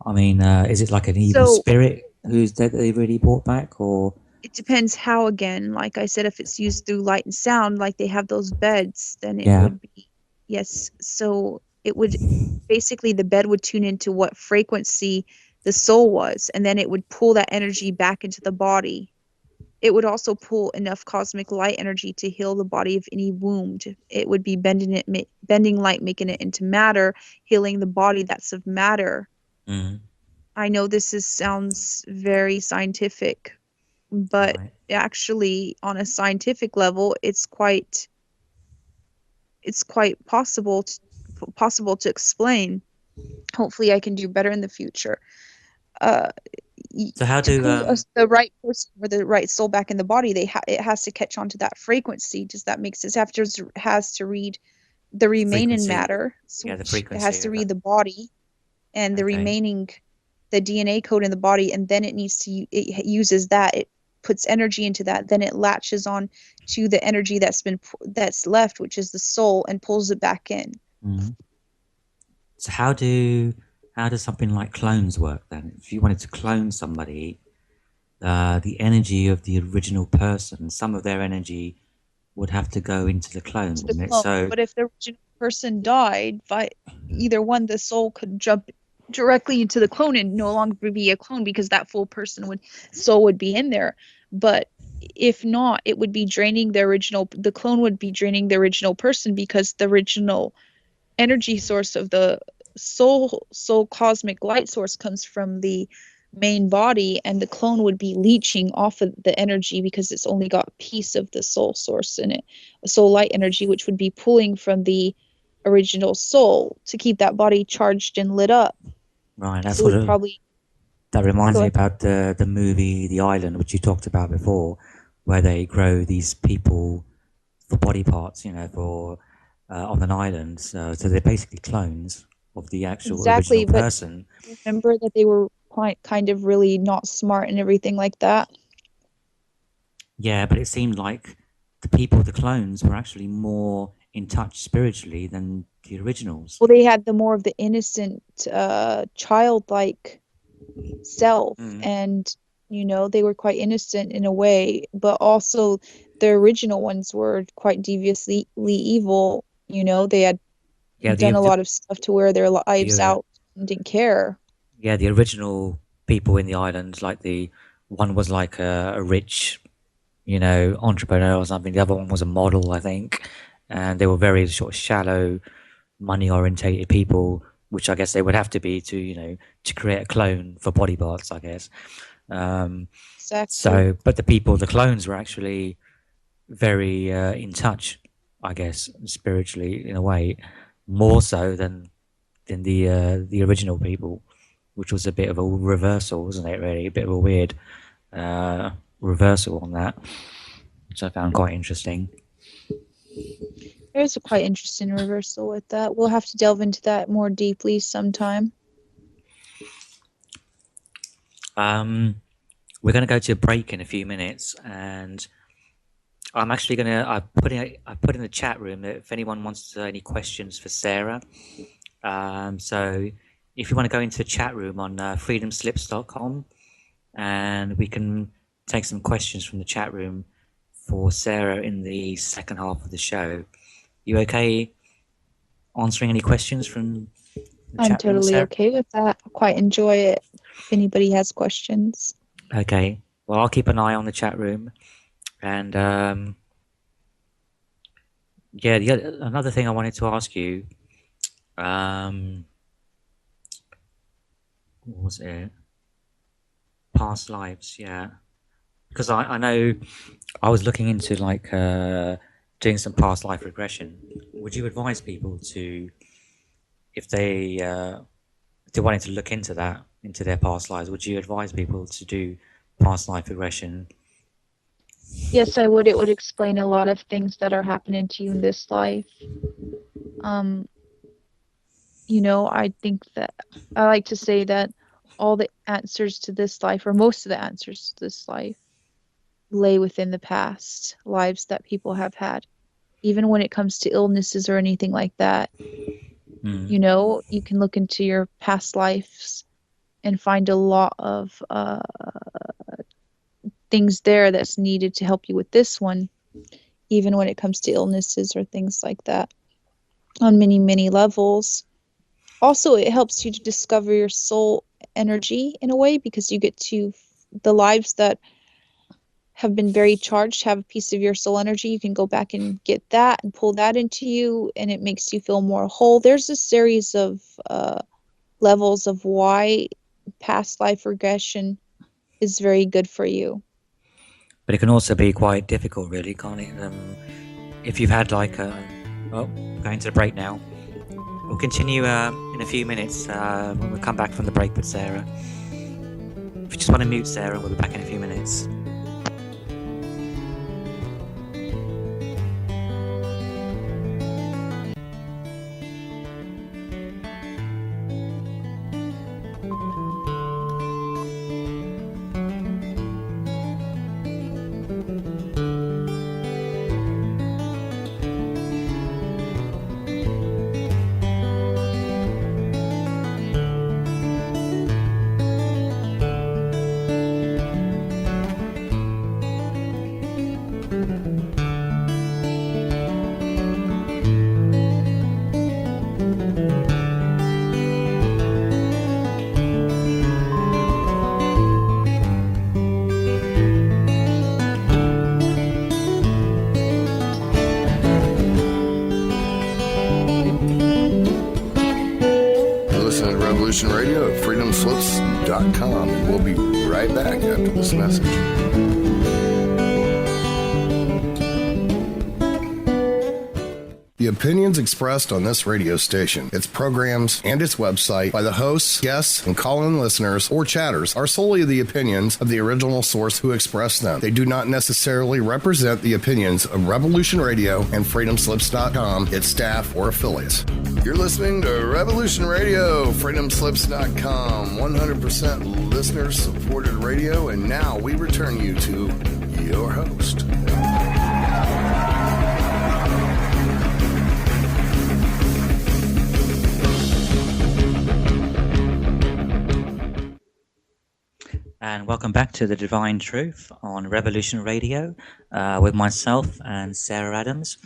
I mean, is it like an evil So spirit who's that they really brought back, or it depends how, again, like I said, if it's used through light and sound, like they have those beds, then it yeah? would be, yes. So it would basically, the bed would tune into what frequency the soul was, and then it would pull that energy back into the body. It would also pull enough cosmic light energy to heal the body of any wound. It would be bending light, making it into matter, healing the body that's of matter. Mm, I know sounds very scientific, but right. actually on a scientific level it's quite possible to explain. Hopefully I can do better in the future. uh So how to do pull the right person or the right soul back in the body, it has to catch on to that frequency. Does that make sense? Has to read the remaining frequency? matter Yeah, the switch. It has frequency to of read that. the body and Okay. the DNA code in the body, and then it uses that. It puts energy into that, then it latches on to the energy that's left, which is the soul, and pulls it back in. Mm. So how does something like clones work then? If you wanted to clone somebody, the energy of the original person, some of their energy would have to go into the clone, To the wouldn't it? clone. So But if the original person died, by either one, the soul could jump directly into the clone and no longer be a clone because that full soul would be in there. But if not, it would be draining the clone would be draining the original person, because the original energy source of the soul cosmic light source comes from the main body, and the clone would be leeching off of the energy because it's only got a piece of the soul source in it, soul light energy, which would be pulling from the original soul to keep that body charged and lit up. right, that's So what we'd probably that reminds go me ahead. about the movie The Island, which you talked about before, where they grow these people for body parts, for on an island. So they're basically clones of the actual original Exactly, but person. remember that they were quite kind of really not smart and everything like that. Yeah, but it seemed like the people, the clones, were actually more in touch spiritually than the originals. Well, they had the more of the innocent, childlike self, Mm. and they were quite innocent in a way, but also the original ones were quite deviously evil. They had Yeah, done a lot of stuff to wear their the lives out and didn't care. yeah, the original people in the island, like the one was like a rich, entrepreneur or something. The other one was a model, I think, and they were very sort of shallow, money-orientated people, which I guess they would have to be to create a clone for body parts, I guess. Um, Exactly. so, but the clones were actually very in touch, I guess, spiritually in a way, more so than the original people. which was a bit of a reversal, wasn't it? Really, a bit of a weird reversal on that, which I found quite interesting. There's a quite interesting reversal with that. We'll have to delve into that more deeply sometime. We're going to go to a break in a few minutes, and I'm actually going to. I put in the chat room that if anyone wants any questions for Sarah. So if you want to go into the chat room on freedomslips.com, and we can take some questions from the chat room for Sarah in the second half of the show. You okay answering any questions from the I'm chat room, totally Sarah? okay with that. I quite enjoy it if anybody has questions. Okay. Well, I'll keep an eye on the chat room. And yeah, another thing I wanted to ask you, what was it? Past lives, yeah. Because I know I was looking into like doing some past life regression. Would you advise people to, if they wanted to look into that, into their past lives, would you advise people to do past life regression? Yes, I would. It would explain a lot of things that are happening to you in this life. You know, I think that I like to say that all the answers to this life, or most of the answers to this life, lay within the past lives that people have had. Even when it comes to illnesses or anything like that, you know, you can look into your past lives and find a lot of things there that's needed to help you with this one, even when it comes to illnesses or things like that, on many, many levels. Also, it helps you to discover your soul energy in a way, because you get to, the lives that have been very charged have a piece of your soul energy. You can go back and get that and pull that into you, and it makes you feel more whole. There's a series of levels of why past life regression is very good for you. But it can also be quite difficult, really, can't it? If you've had like going to the break now. We'll continue in a few minutes when we come back from the break with Sarah. If you just want to mute Sarah, we'll be back in a few minutes. Radio at freedomslips.com, and we'll be right back after this message. The opinions expressed on this radio station, its programs, and its website by the hosts, guests, and call-in listeners or chatters are solely the opinions of the original source who expressed them. They do not necessarily represent the opinions of Revolution Radio and freedomslips.com, its staff, or affiliates. You're listening to Revolution Radio, freedomslips.com, 100% listener-supported radio, and now we return you to your host. And welcome back to The Divine Truth on Revolution Radio with myself and Sarah Adams.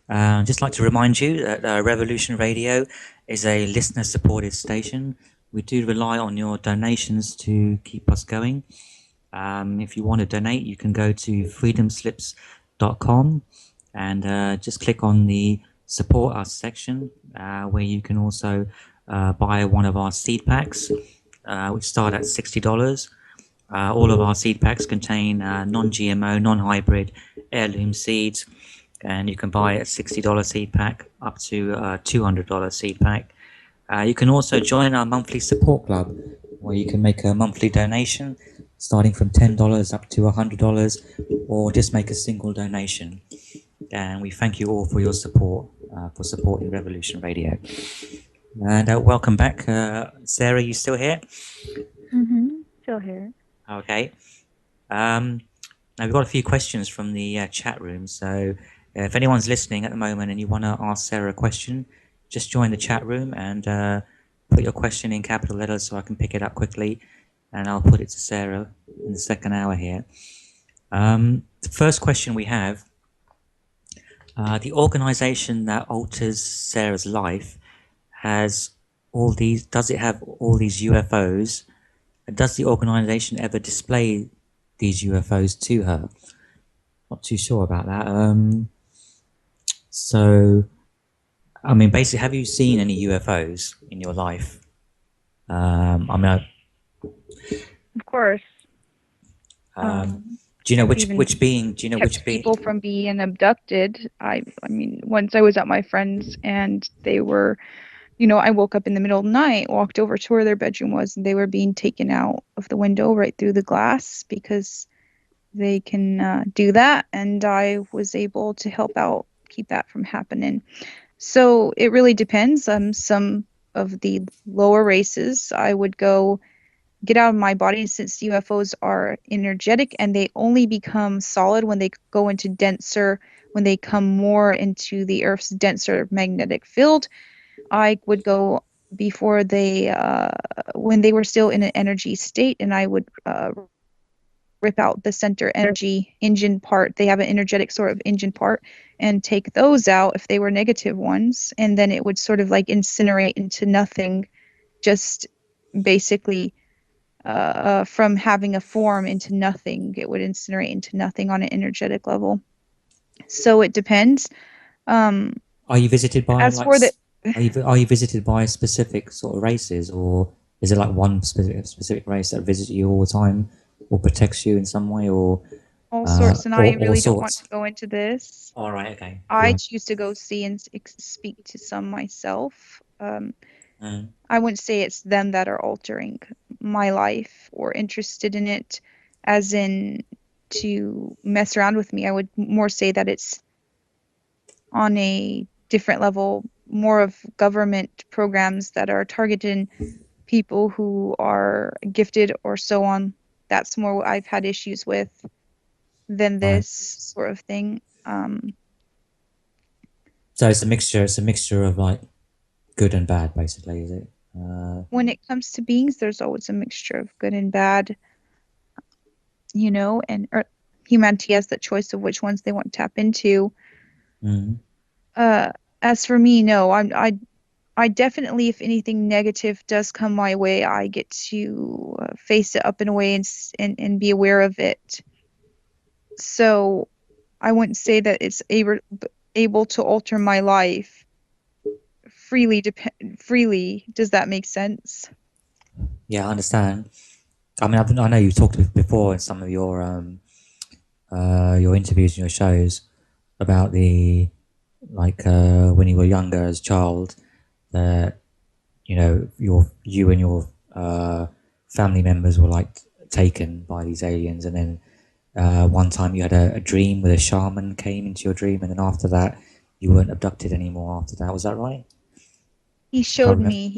I'd just like to remind you that Revolution Radio is a listener-supported station. We do rely on your donations to keep us going. If you want to donate, you can go to freedomslips.com and just click on the Support Us section, where you can also buy one of our seed packs, which start at $60. All of our seed packs contain non-GMO, non-hybrid heirloom seeds, and you can buy a $60 seed pack up to a $200 seed pack. You can also join our monthly support club, where you can make a monthly donation starting from $10 up to $100, or just make a single donation. And we thank you all for your support, for supporting Revolution Radio. And welcome back. Sarah, you still here? Still here. Okay. Now we've got a few questions from the chat room. So if anyone's listening at the moment and you want to ask Sarah a question, just join the chat room and put your question in capital letters so I can pick it up quickly, and I'll put it to Sarah in the second hour here. The first question we have, the organization that alters Sarah's life does it have all these UFOs? Does the organization ever display these UFOs to her? Not too sure about that. So, I mean, basically, have you seen any UFOs in your life? I mean, Of course. do you know which being? Do you know which being? People from being abducted. I mean, once I was at my friend's and they were, I woke up in the middle of the night, walked over to where their bedroom was, and they were being taken out of the window right through the glass because they can do that. And I was able to help out, keep that from happening. So it really depends. Some of the lower races, I would go get out of my body, since UFOs are energetic and they only become solid when they go into denser, when they come more into the Earth's denser magnetic field. I would go before they, when they were still in an energy state, and I would rip out the center energy engine part. They have an energetic sort of engine part, and take those out if they were negative ones, and then it would sort of like incinerate into nothing, just basically from having a form into nothing. It would incinerate into nothing on an energetic level. So it depends. Are you visited by as for the are you visited by specific sort of races, or is it like one specific race that visits you all the time or protects you in some way, or all sorts? And I really don't want sorts? to go into this. All right, okay. I choose to go see and speak to some myself. I wouldn't say it's them that are altering my life or interested in it, as in to mess around with me. I would more say that it's on a different level, more of government programs that are targeting people who are gifted or so on. That's more what I've had issues with than this sort of thing. So it's a mixture. It's a mixture of like good and bad, basically, is it? When it comes to beings, there's always a mixture of good and bad, and humanity has the choice of which ones they want to tap into. As for me, no, I definitely, if anything negative does come my way, I get to face it up and away and be aware of it. So I wouldn't say that it's able to alter my life freely. Does that make sense? Yeah, I understand. I mean, I know you talked before in some of your interviews and your shows about the when you were younger as a child, that you and your family members were like taken by these aliens, and then one time you had a dream where a shaman came into your dream, and then after that you weren't abducted anymore after that. Was that right? He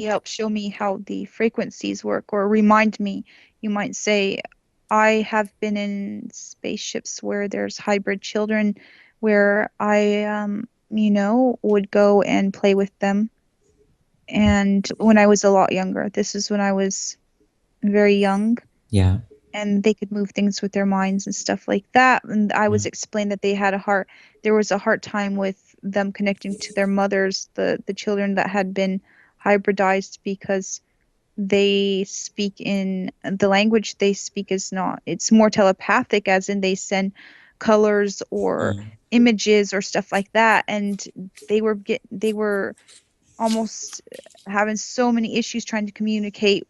helped show me how the frequencies work, or remind me, you might say. I have been in spaceships where there's hybrid children, where I, would go and play with them. And when I was a lot younger, this is when I was very young. Yeah. And they could move things with their minds and stuff like that. And I was explained that there was a hard time with them connecting to their mothers, the children that had been hybridized, because they speak in the language they speak it's more telepathic, as in they send colors or images or stuff like that. And they were almost having so many issues trying to communicate.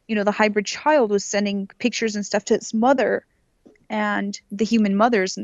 The hybrid child was sending pictures and stuff to its mother and the human mothers,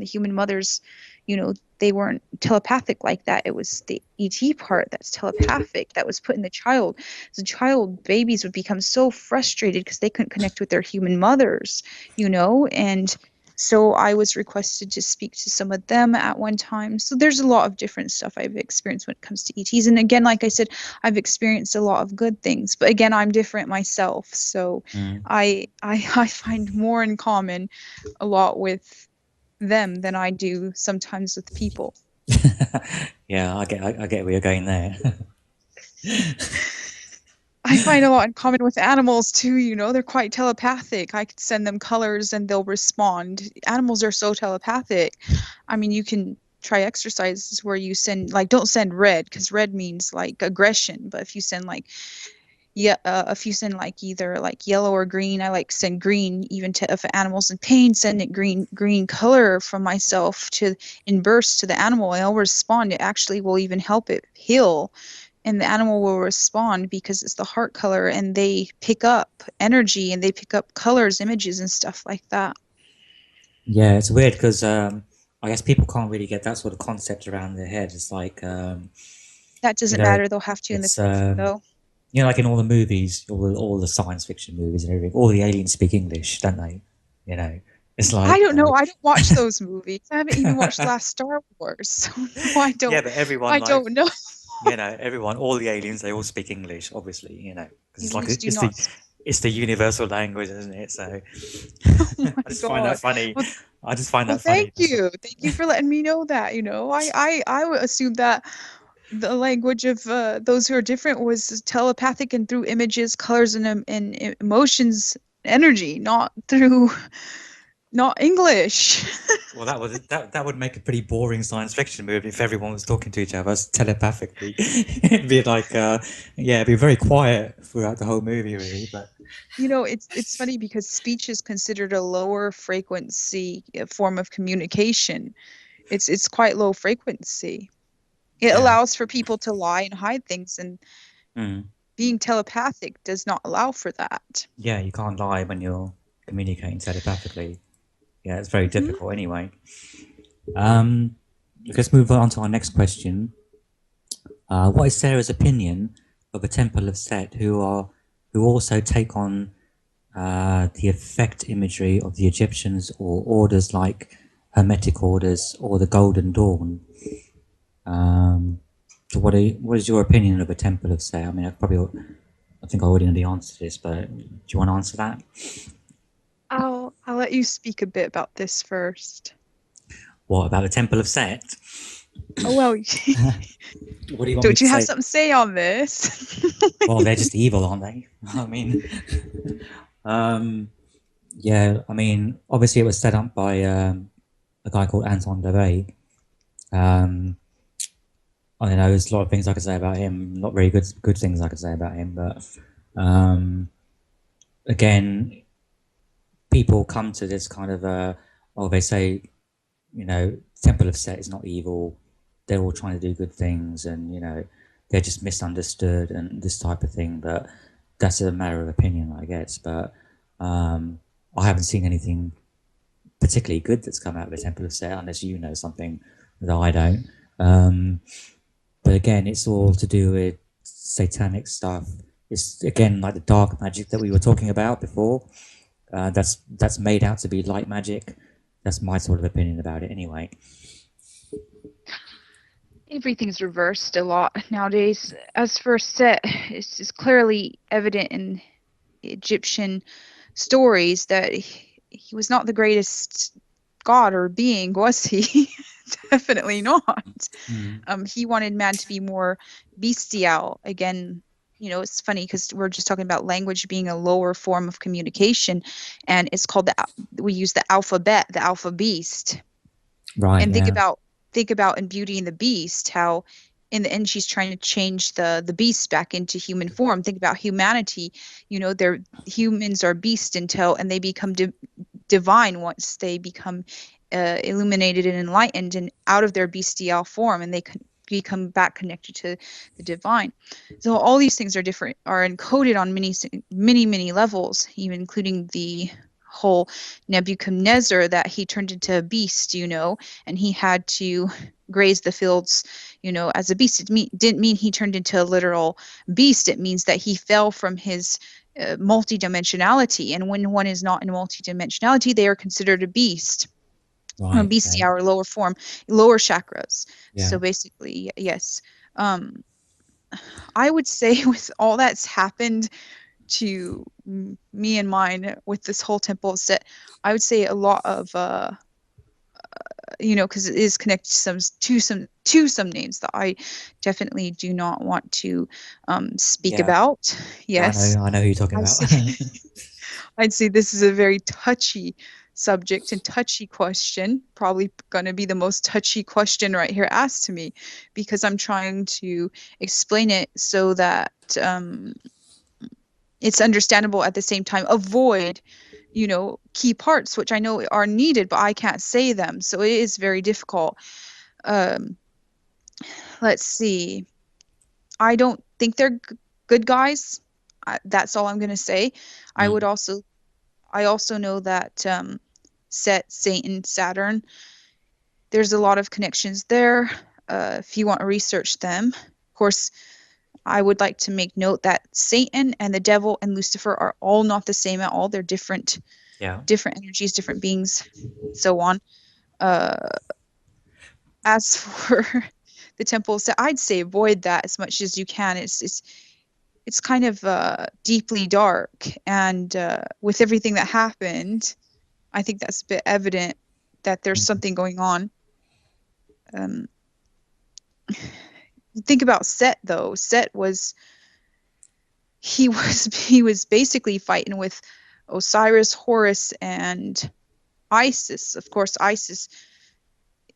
they weren't telepathic like that. It was the ET part that's telepathic that was put in the child. The child babies would become so frustrated because they couldn't connect with their human mothers, and so I was requested to speak to some of them at one time. So there's a lot of different stuff I've experienced when it comes to ETs. And again, like I said, I've experienced a lot of good things. But again, I'm different myself. So I find more in common a lot with them than I do sometimes with people. Yeah, I get where you're going there. I find a lot in common with animals too, they're quite telepathic. I could send them colors and they'll respond. Animals are so telepathic. I mean, you can try exercises where you send, like, don't send red, because red means like aggression. But if you send like, if you send like either like yellow or green, I like send green. Even to if an animal's in pain, send it green color from myself in bursts to the animal, and it'll respond. It actually will even help it heal. And the animal will respond because it's the heart color, and they pick up energy and they pick up colors, images, and stuff like that. Yeah, it's weird because I guess people can't really get that sort of concept around their head. It's like that doesn't matter. They'll have to in the future, though. Like in all the movies, all the science fiction movies and everything, all the aliens speak English, don't they? It's like I don't know. I don't watch those movies. I haven't even watched the last Star Wars, so no, I don't. Yeah, but everyone. I don't know. Everyone, all the aliens, they all speak English, obviously. Because it's like it's the universal language, isn't it? So I just find that funny. I just find that funny. Thank you for letting me know that. I would assume that the language of those who are different was telepathic and through images, colors, and emotions, energy, not English. Well, that would make a pretty boring science fiction movie if everyone was talking to each other telepathically. It'd be like, it'd be very quiet throughout the whole movie, really. But it's funny because speech is considered a lower frequency form of communication. It's quite low frequency. It allows for people to lie and hide things, and being telepathic does not allow for that. Yeah, you can't lie when you're communicating telepathically. Yeah, it's very difficult anyway. Let's move on to our next question. What is Sarah's opinion of a temple of Set who also take on the effect imagery of the Egyptians or orders like Hermetic orders or the Golden Dawn? So what is your opinion of a temple of Set? I mean, I think I already know the answer to this, but do you want to answer that? I'll let you speak a bit about this first. What about the Temple of Set? Oh well. What do you want Don't you have something to say on this? Well, they're just evil, aren't they? I mean, yeah. I mean, obviously it was set up by a guy called Anton LaVey. I don't know. There's a lot of things I could say about him. Not very good things I could say about him, but again. People come to this kind of they say, Temple of Set is not evil. They're all trying to do good things, and they're just misunderstood and this type of thing. But that's a matter of opinion, I guess. But I haven't seen anything particularly good that's come out of the Temple of Set, unless you know something that I don't. But again, it's all to do with satanic stuff. It's again like the dark magic that we were talking about before. That's made out to be light magic. That's my sort of opinion about it anyway. Everything's reversed a lot nowadays. As for Set, it's clearly evident in Egyptian stories that he was not the greatest god or being, was he? Definitely not. He wanted man to be more bestial. Again, it's funny because we're just talking about language being a lower form of communication, and it's called we use the alphabet, the alpha beast. Right. And think about in Beauty and the Beast how in the end she's trying to change the beast back into human form. Think about humanity. Humans are beast and they become divine once they become illuminated and enlightened and out of their bestial form, and they can become back connected to the divine. So all these things are encoded on many levels, even including the whole Nebuchadnezzar, that he turned into a beast, and he had to graze the fields, as a beast. Didn't mean he turned into a literal beast. It means that he fell from his multidimensionality, and when one is not in multidimensionality, they are considered a beast. Or Right. bestiality, or lower form, lower chakras. Yeah. So basically, yes. I would say with all that's happened to me and mine with this whole temple set, I would say a lot of because it is connected to some names that I definitely do not want to speak Yeah. about. Yes. I know who you're talking I'd about. say, I'd say this is a very touchy subject and touchy question. Probably going to be the most touchy question right here asked to me, because I'm trying to explain it so that it's understandable, at the same time avoid key parts which I know are needed, but I can't say them, so it is very difficult. Let's see. I don't think they're good guys. That's all I'm going to say. I also know that Set, Satan, Saturn, there's a lot of connections there, if you want to research them. Of course, I would like to make note that Satan and the devil and Lucifer are all not the same at all. They're different energies, different beings, so on. As for the temple, so I'd say avoid that as much as you can. It's kind of deeply dark, and with everything that happened, I think that's a bit evident that there's something going on. Think about Set, though. Set was he was basically fighting with Osiris, Horus, and Isis. Of course, Isis,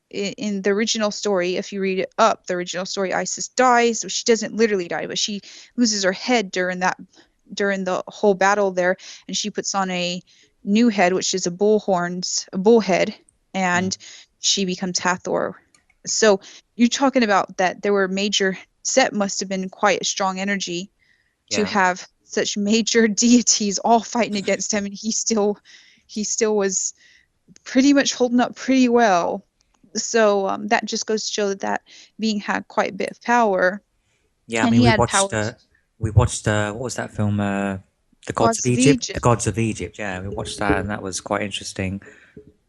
in the original story, if you read it up, the original story, Isis dies. So she doesn't literally die, but she loses her head during the whole battle there, and she puts on a new head, which is a bull head, and she becomes Hathor. So you're talking about that there were major. Set must have been quite a strong energy to have such major deities all fighting against him, and he still was pretty much holding up pretty well. So that just goes to show that being had quite a bit of power. Yeah, and I mean, he we had watched powers. what was that film? The Gods of Egypt. The Gods of Egypt. Yeah, we watched that, and that was quite interesting.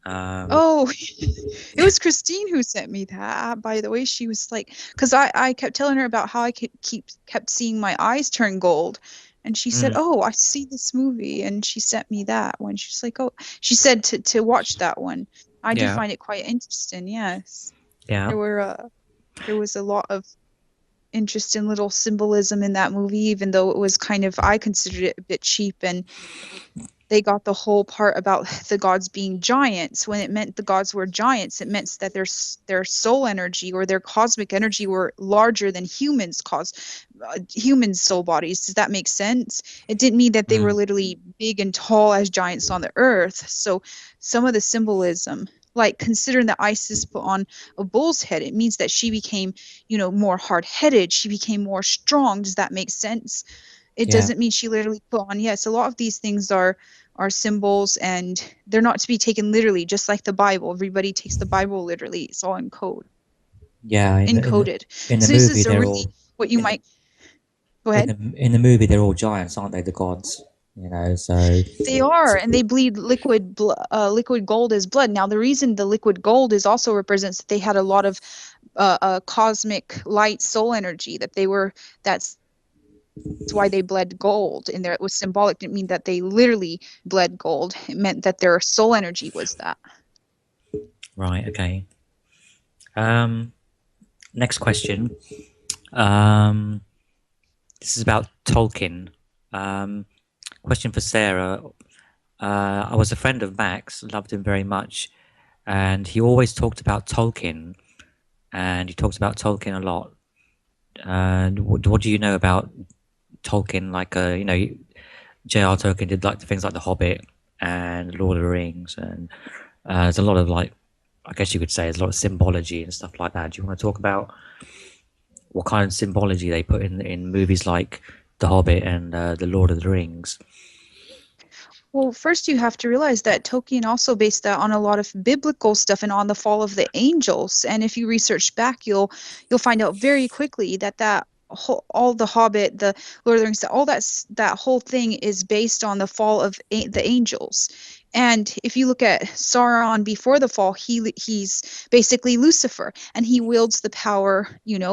Oh, it was Christine who sent me that. By the way, she was like, because I kept telling her about how I kept seeing my eyes turn gold, and she said, "Oh, I see this movie," and she sent me that one. She's like, "Oh," she said to watch that one. I did find it quite interesting. Yes. Yeah. There was a lot of interesting little symbolism in that movie, even though it was kind of, I considered it a bit cheap, and they got the whole part about the gods being giants. When it meant the gods were giants, it meant that their soul energy or their cosmic energy were larger than humans' soul bodies. Does that make sense? It didn't mean that they were literally big and tall as giants on the earth. So some of the symbolism, like considering that Isis put on a bull's head, it means that she became, more hard-headed. She became more strong. Does that make sense? It doesn't mean she literally put on. Yes, a lot of these things are symbols, and they're not to be taken literally, just like the Bible. Everybody takes the Bible literally. It's all in code. Yeah, encoded. In the So movie, this is they're really all what you might. Go ahead. in the movie they're all giants, aren't they? The gods, So They are, and they bleed liquid gold as blood. Now, the reason the liquid gold is also represents that they had a lot of cosmic light soul energy. That's why they bled gold in there. It was symbolic. It didn't mean that they literally bled gold. It meant that their soul energy was that. Right. Okay. Next question. This is about Tolkien. Question for Sarah. I was a friend of Max, loved him very much, and he always talked about Tolkien, and he talks about Tolkien a lot. And what do you know about Tolkien? Like, J.R. Tolkien did like the things like The Hobbit and Lord of the Rings, and there's a lot of, like, I guess you could say there's a lot of symbology and stuff like that. Do you want to talk about what kind of symbology they put in movies like The Hobbit and The Lord of the Rings? Well, first you have to realize that Tolkien also based that on a lot of biblical stuff and on the fall of the angels. And if you research back, you'll find out very quickly that all the Hobbit, the Lord of the Rings, all that whole thing is based on the fall of the angels. And if you look at Sauron before the fall, he's basically Lucifer, and he wields the power,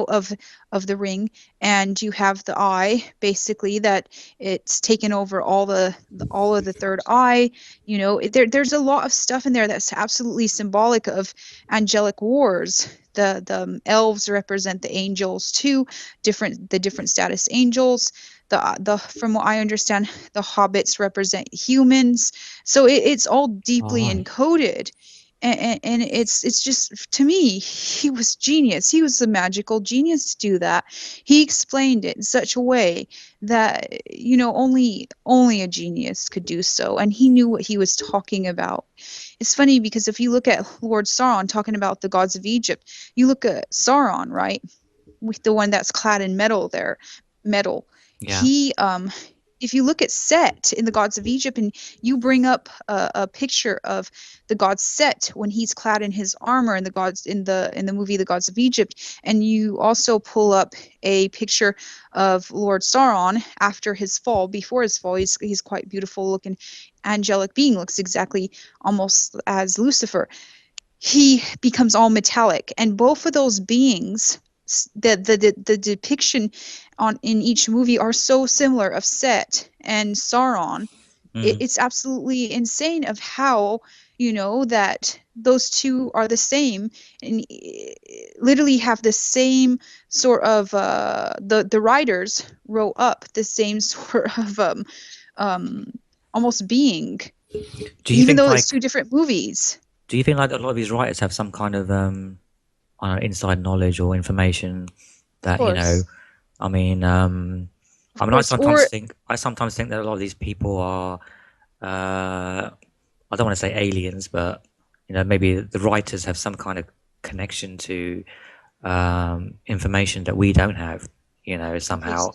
of the ring. And you have the eye, basically, that it's taken over all of the third eye. There's a lot of stuff in there that's absolutely symbolic of angelic wars. The elves represent the angels too, the different status angels. The From what I understand, the hobbits represent humans. So it's all deeply Right. encoded. And it's just, to me, he was genius. He was the magical genius to do that. He explained it in such a way that only a genius could do so, and he knew what he was talking about. It's funny because if you look at Lord Sauron talking about the gods of Egypt, you look at Sauron, right, with the one that's clad in metal. Yeah. He If you look at Set in the gods of Egypt, and you bring up a picture of the god Set when he's clad in his armor in the movie The Gods of Egypt, and you also pull up a picture of Lord Sauron after his fall, before his fall, he's quite beautiful looking angelic being, looks exactly almost as Lucifer. He becomes all metallic, and both of those beings, the depiction in each movie are so similar of Set and Sauron. Mm. It's absolutely insane of how that those two are the same, and literally have the same sort of the writers wrote up the same sort of almost being, Do you even think though like it's two different movies. do you think like a lot of these writers have some kind of I don't know, inside knowledge or information Of that course. I mean Of I mean course. Or I sometimes think that a lot of these people are I don't want to say aliens, but maybe the writers have some kind of connection to information that we don't have, somehow,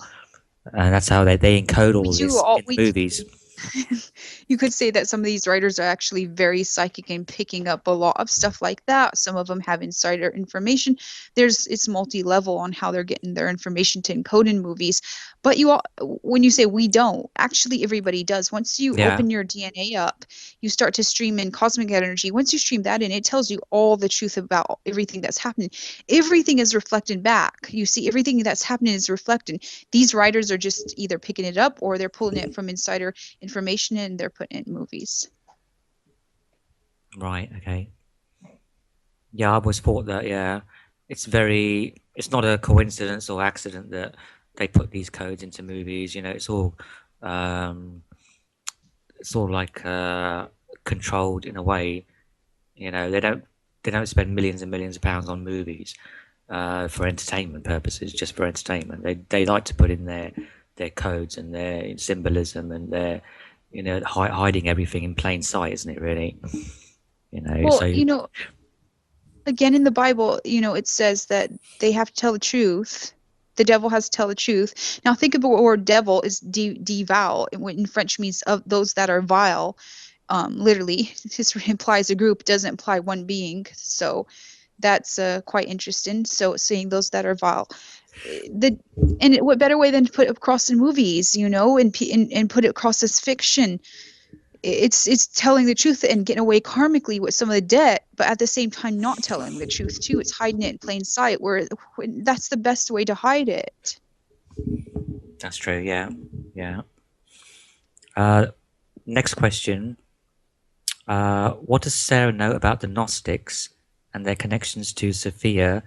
and that's how they encode we all do this all in the movies. you could say that some of these writers are actually very psychic and picking up a lot of stuff like that. Some of them have insider information. It's multi-level on how they're getting their information to encode in movies. But when you say we don't, actually everybody does. Once you Yeah, open your DNA up, you start to stream in cosmic energy. Once you stream that in, it tells you all the truth about everything that's happening. Everything is reflected back. You see, everything that's happening is reflected. These writers are just either picking it up or they're pulling it from insider information and they're putting it in movies. right, okay. Yeah, I always thought that, it's not a coincidence or accident that they put these codes into movies. Um, it's all like controlled in a way. They don't spend millions and millions of pounds on movies for entertainment purposes, just for entertainment. They like to put in their codes and their symbolism and their hiding everything in plain sight, isn't it? Really, Well, So again in the Bible, it says that they have to tell the truth. The devil has to tell the truth. Now think about what word devil is, devout, in French means of those that are vile. Literally, this implies a group, doesn't imply one being. So that's quite interesting. So saying those that are vile. What better way than to put it across in movies, and put it across as fiction. It's telling the truth and getting away karmically with some of the debt, but at the same time not telling the truth too. It's hiding it in plain sight, where that's the best way to hide it. that's true. Yeah, yeah. Next question. What does Sarah know about the Gnostics and their connections to Sophia,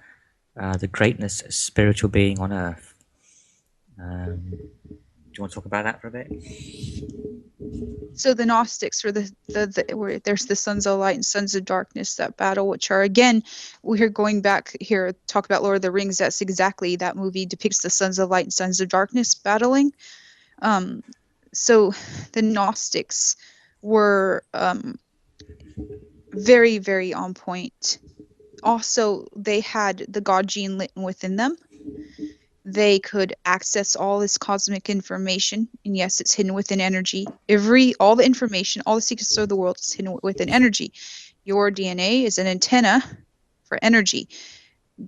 the greatness spiritual being on Earth? Do you want to talk about that for a bit? So the Gnostics were where there's the sons of light and sons of darkness that battle, which are, again, we're going back here, talk about Lord of the Rings. That's exactly, that movie depicts the sons of light and sons of darkness battling. So the Gnostics were very, very on point. Also, they had the god gene within them. they could access all this cosmic information, and yes, it's hidden within energy. All the information, all the secrets of the world is hidden within energy. Your DNA is an antenna for energy.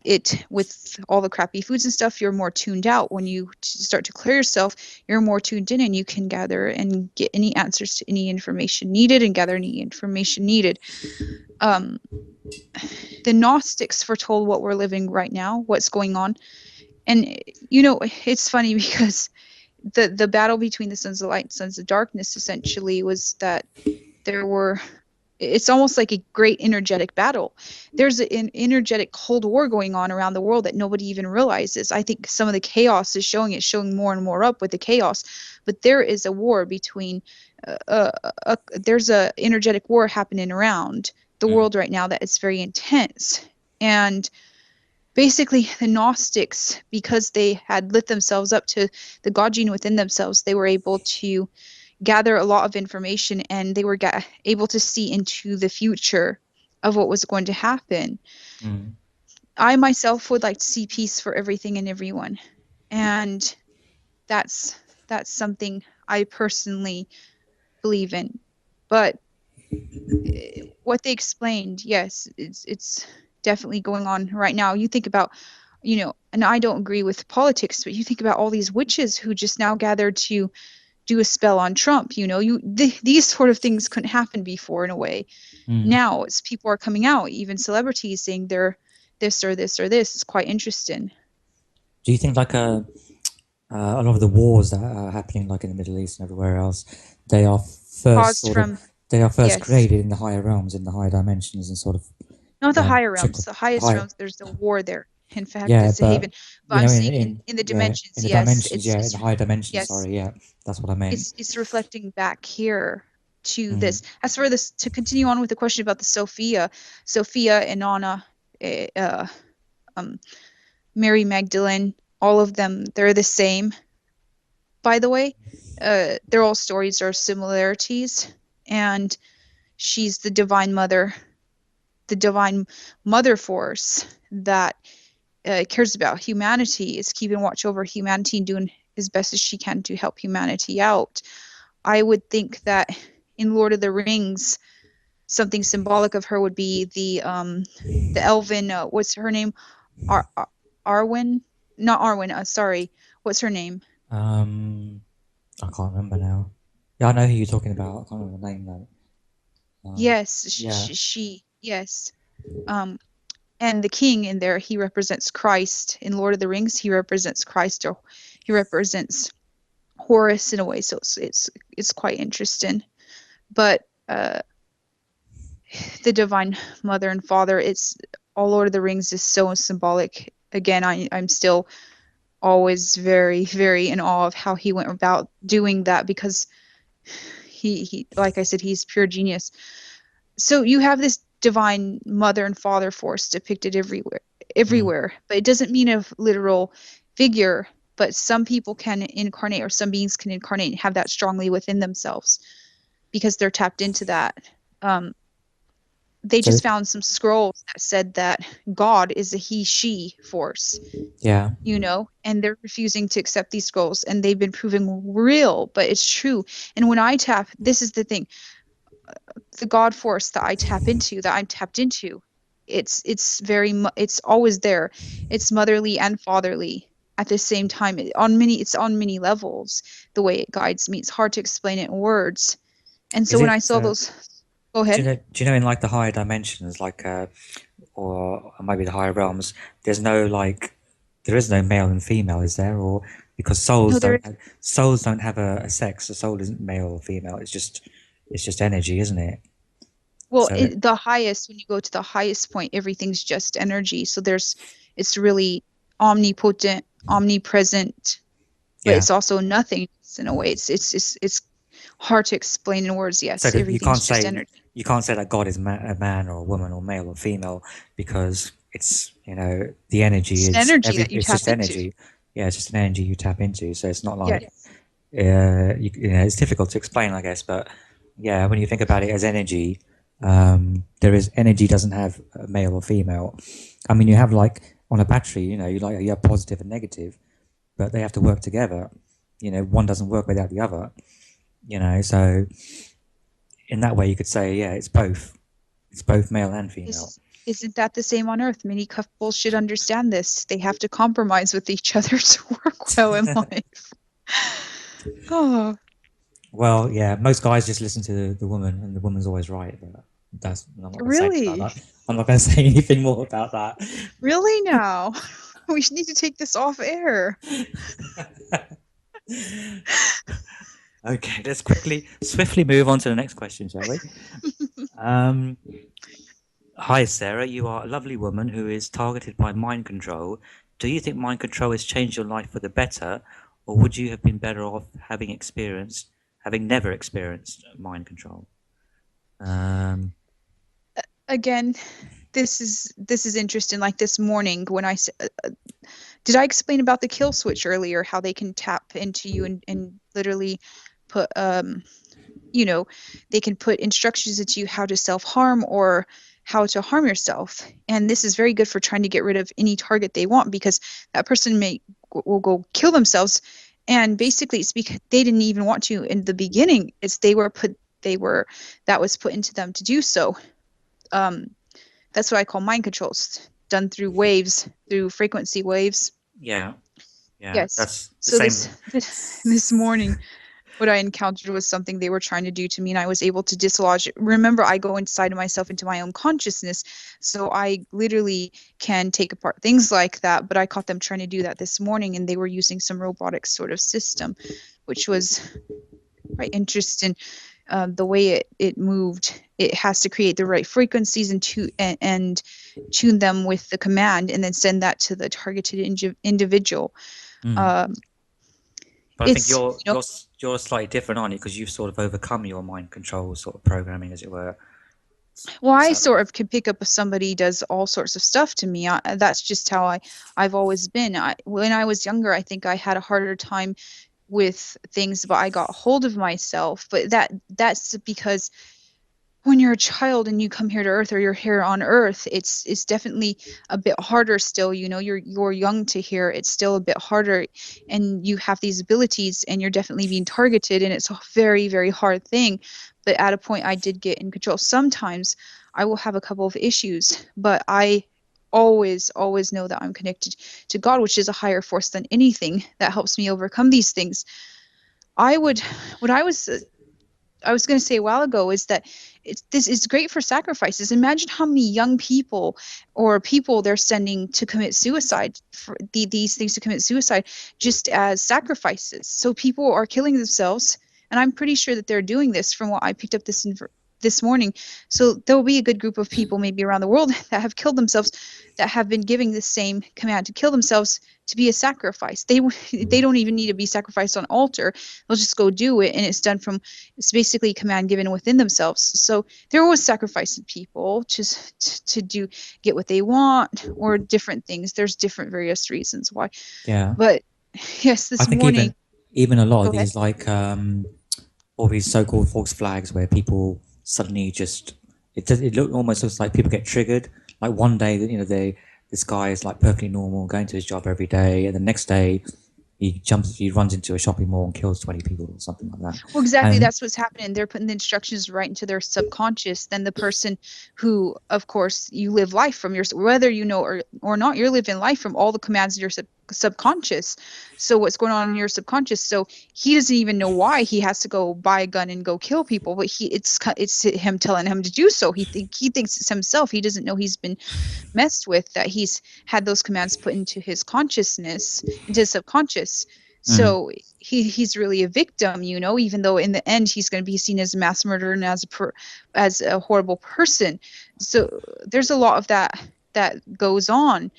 It, with all the crappy foods and stuff, you're more tuned out. When you start to clear yourself, you're more tuned in, and you can gather and get any answers to any information needed, and gather any information needed. The Gnostics foretold what we're living right now, what's going on. And it's funny because the battle between the sons of light and sons of darkness essentially was that it's almost like a great energetic battle. There's an energetic cold war going on around the world that nobody even realizes. I think some of the chaos is showing more and more up with the chaos, but there is a war between there's a energetic war happening around the world right now that is very intense. And basically the Gnostics, because they had lit themselves up to the God gene within themselves, they were able to gather a lot of information, and they were able to see into the future of what was going to happen. I myself would like to see peace for everything and everyone, and that's something I personally believe in. But what they explained, yes, it's definitely going on right now. You think about, and I don't agree with politics, but you think about all these witches who just now gathered to do a spell on Trump. These sort of things couldn't happen before in a way. Now it's people are coming out, even celebrities saying they're this or this or this. It's quite interesting. Do you think like a lot of the wars that are happening like in the Middle East and everywhere else, they are first yes. created in the higher realms, in the higher dimensions, and sort of not the higher realms, the highest realms. There's a war there. In fact, it's a haven. But I'm saying in the dimensions, in the yes, dimensions, in the higher dimensions. Yes, sorry, that's what I meant. It's reflecting back here to this. As for this, to continue on with the question about the Sophia and Anna, Mary Magdalene, all of them, they're the same. By the way, their all stories are similarities, and she's the divine mother force that cares about humanity, is keeping watch over humanity and doing as best as she can to help humanity out. I would think that in Lord of the Rings, something symbolic of her would be the elven, what's her name? Arwen? Not Arwen, sorry. What's her name? I can't remember now. Yeah, I know who you're talking about. I can't remember the name though. Yes, she, yes. And the king in there, he represents Christ. In Lord of the Rings, he represents Christ, or he represents Horus in a way. So it's quite interesting. But the divine mother and father, it's all Lord of the Rings is so symbolic. Again, I'm still always very, very in awe of how he went about doing that, because he like I said, he's pure genius. So you have this divine mother and father force depicted everywhere, but it doesn't mean a literal figure. But some people can incarnate, or some beings can incarnate and have that strongly within themselves because they're tapped into that. They just found some scrolls that said that God is a he-she force. Yeah. And they're refusing to accept these scrolls, and they've been proven real, but it's true. And when I tap, this is the thing, the God force that I'm tapped into, it's always there. It's motherly and fatherly at the same time. It's on many levels, the way it guides me. It's hard to explain it in words. And so when I saw those, go ahead. Do you know in like the higher dimensions, like or maybe the higher realms, there is no male and female, is there? Or because souls don't have a sex. The soul isn't male or female. It's just energy, isn't it? Well, the highest, when you go to the highest point, everything's just energy. So it's really omnipotent, omnipresent, but it's also nothing in a way. It's hard to explain in words. Yes, so everything's just energy. You can't say that God is a man or a woman or male or female, because it's the energy is energy that you it's tap just energy. into. Yeah, it's just an energy you tap into. So it's not like it's difficult to explain, I guess. But yeah, when you think about it as energy, energy doesn't have a male or female. I mean, you have like on a battery, you have positive and negative, but they have to work together. One doesn't work without the other. So in that way, you could say, yeah, it's both. It's both male and female. Isn't that the same on Earth? Many couples should understand this. They have to compromise with each other to work well in life. Oh. Well, yeah, most guys just listen to the woman, and the woman's always right. But I'm not going to say about that. I'm not going to say anything more about that. Really now? We need to take this off air. Okay, let's swiftly move on to the next question, shall we? Hi, Sarah. You are a lovely woman who is targeted by mind control. Do you think mind control has changed your life for the better, or would you have been better off having never experienced mind control? Again, this is interesting. Like this morning when I said, did I explain about the kill switch earlier? How they can tap into you and literally put they can put instructions into you how to self-harm or how to harm yourself. And this is very good for trying to get rid of any target they want, because that person will go kill themselves. And basically it's because they didn't even want to in the beginning. It's that was put into them to do so. That's what I call mind controls, done through waves, through frequency waves. Yeah. Yes. That's the So same. this morning, what I encountered was something they were trying to do to me, and I was able to dislodge it. Remember, I go inside of myself into my own consciousness, so I literally can take apart things like that. But I caught them trying to do that this morning, and they were using some robotic sort of system, which was quite interesting. The way it moved, it has to create the right frequencies and tune them with the command, and then send that to the targeted individual. But I think you're slightly different, aren't you? Because you've sort of overcome your mind control sort of programming, as it were. Well, I sort of can pick up if somebody does all sorts of stuff to me. That's just how I've always been. When I was younger, I think I had a harder time with things, but I got hold of myself. But that's because when you're a child and you come here to Earth, or you're here on Earth, it's definitely a bit harder still. You're young to here. It's still a bit harder, and you have these abilities, and you're definitely being targeted, and it's a very, very hard thing. But at a point, I did get in control. Sometimes I will have a couple of issues, but I always know that I'm connected to God, which is a higher force than anything that helps me overcome these things. I was going to say a while ago is that this is great for sacrifices. Imagine how many young people or people they're sending to commit suicide, for these things to commit suicide, just as sacrifices. So people are killing themselves, and I'm pretty sure that they're doing this from what I picked up this morning. So there will be a good group of people maybe around the world that have killed themselves, that have been giving the same command to kill themselves to be a sacrifice. They don't even need to be sacrificed on altar. They'll just go do it, and it's basically a command given within themselves. So they're always sacrificing people just to get what they want, or different things. There's different various reasons why. Yeah. But yes, this morning, even a lot of these, like all these so-called false flags, where people suddenly almost looks like people get triggered. Like one day, this guy is like perfectly normal, going to his job every day, and the next day he runs into a shopping mall and kills 20 people or something like that. Well, exactly. That's what's happening. They're putting the instructions right into their subconscious. Then the person who, of course, you live life from whether you know or not, you're living life from all the commands of your subconscious. So what's going on in your subconscious? So he doesn't even know why he has to go buy a gun and go kill people, but it's him telling him to do so. He thinks it's himself. He doesn't know he's been messed with, that he's had those commands put into his consciousness, into his subconscious. So he's really a victim, even though in the end he's going to be seen as a mass murderer and as a horrible person. So there's a lot of that goes on,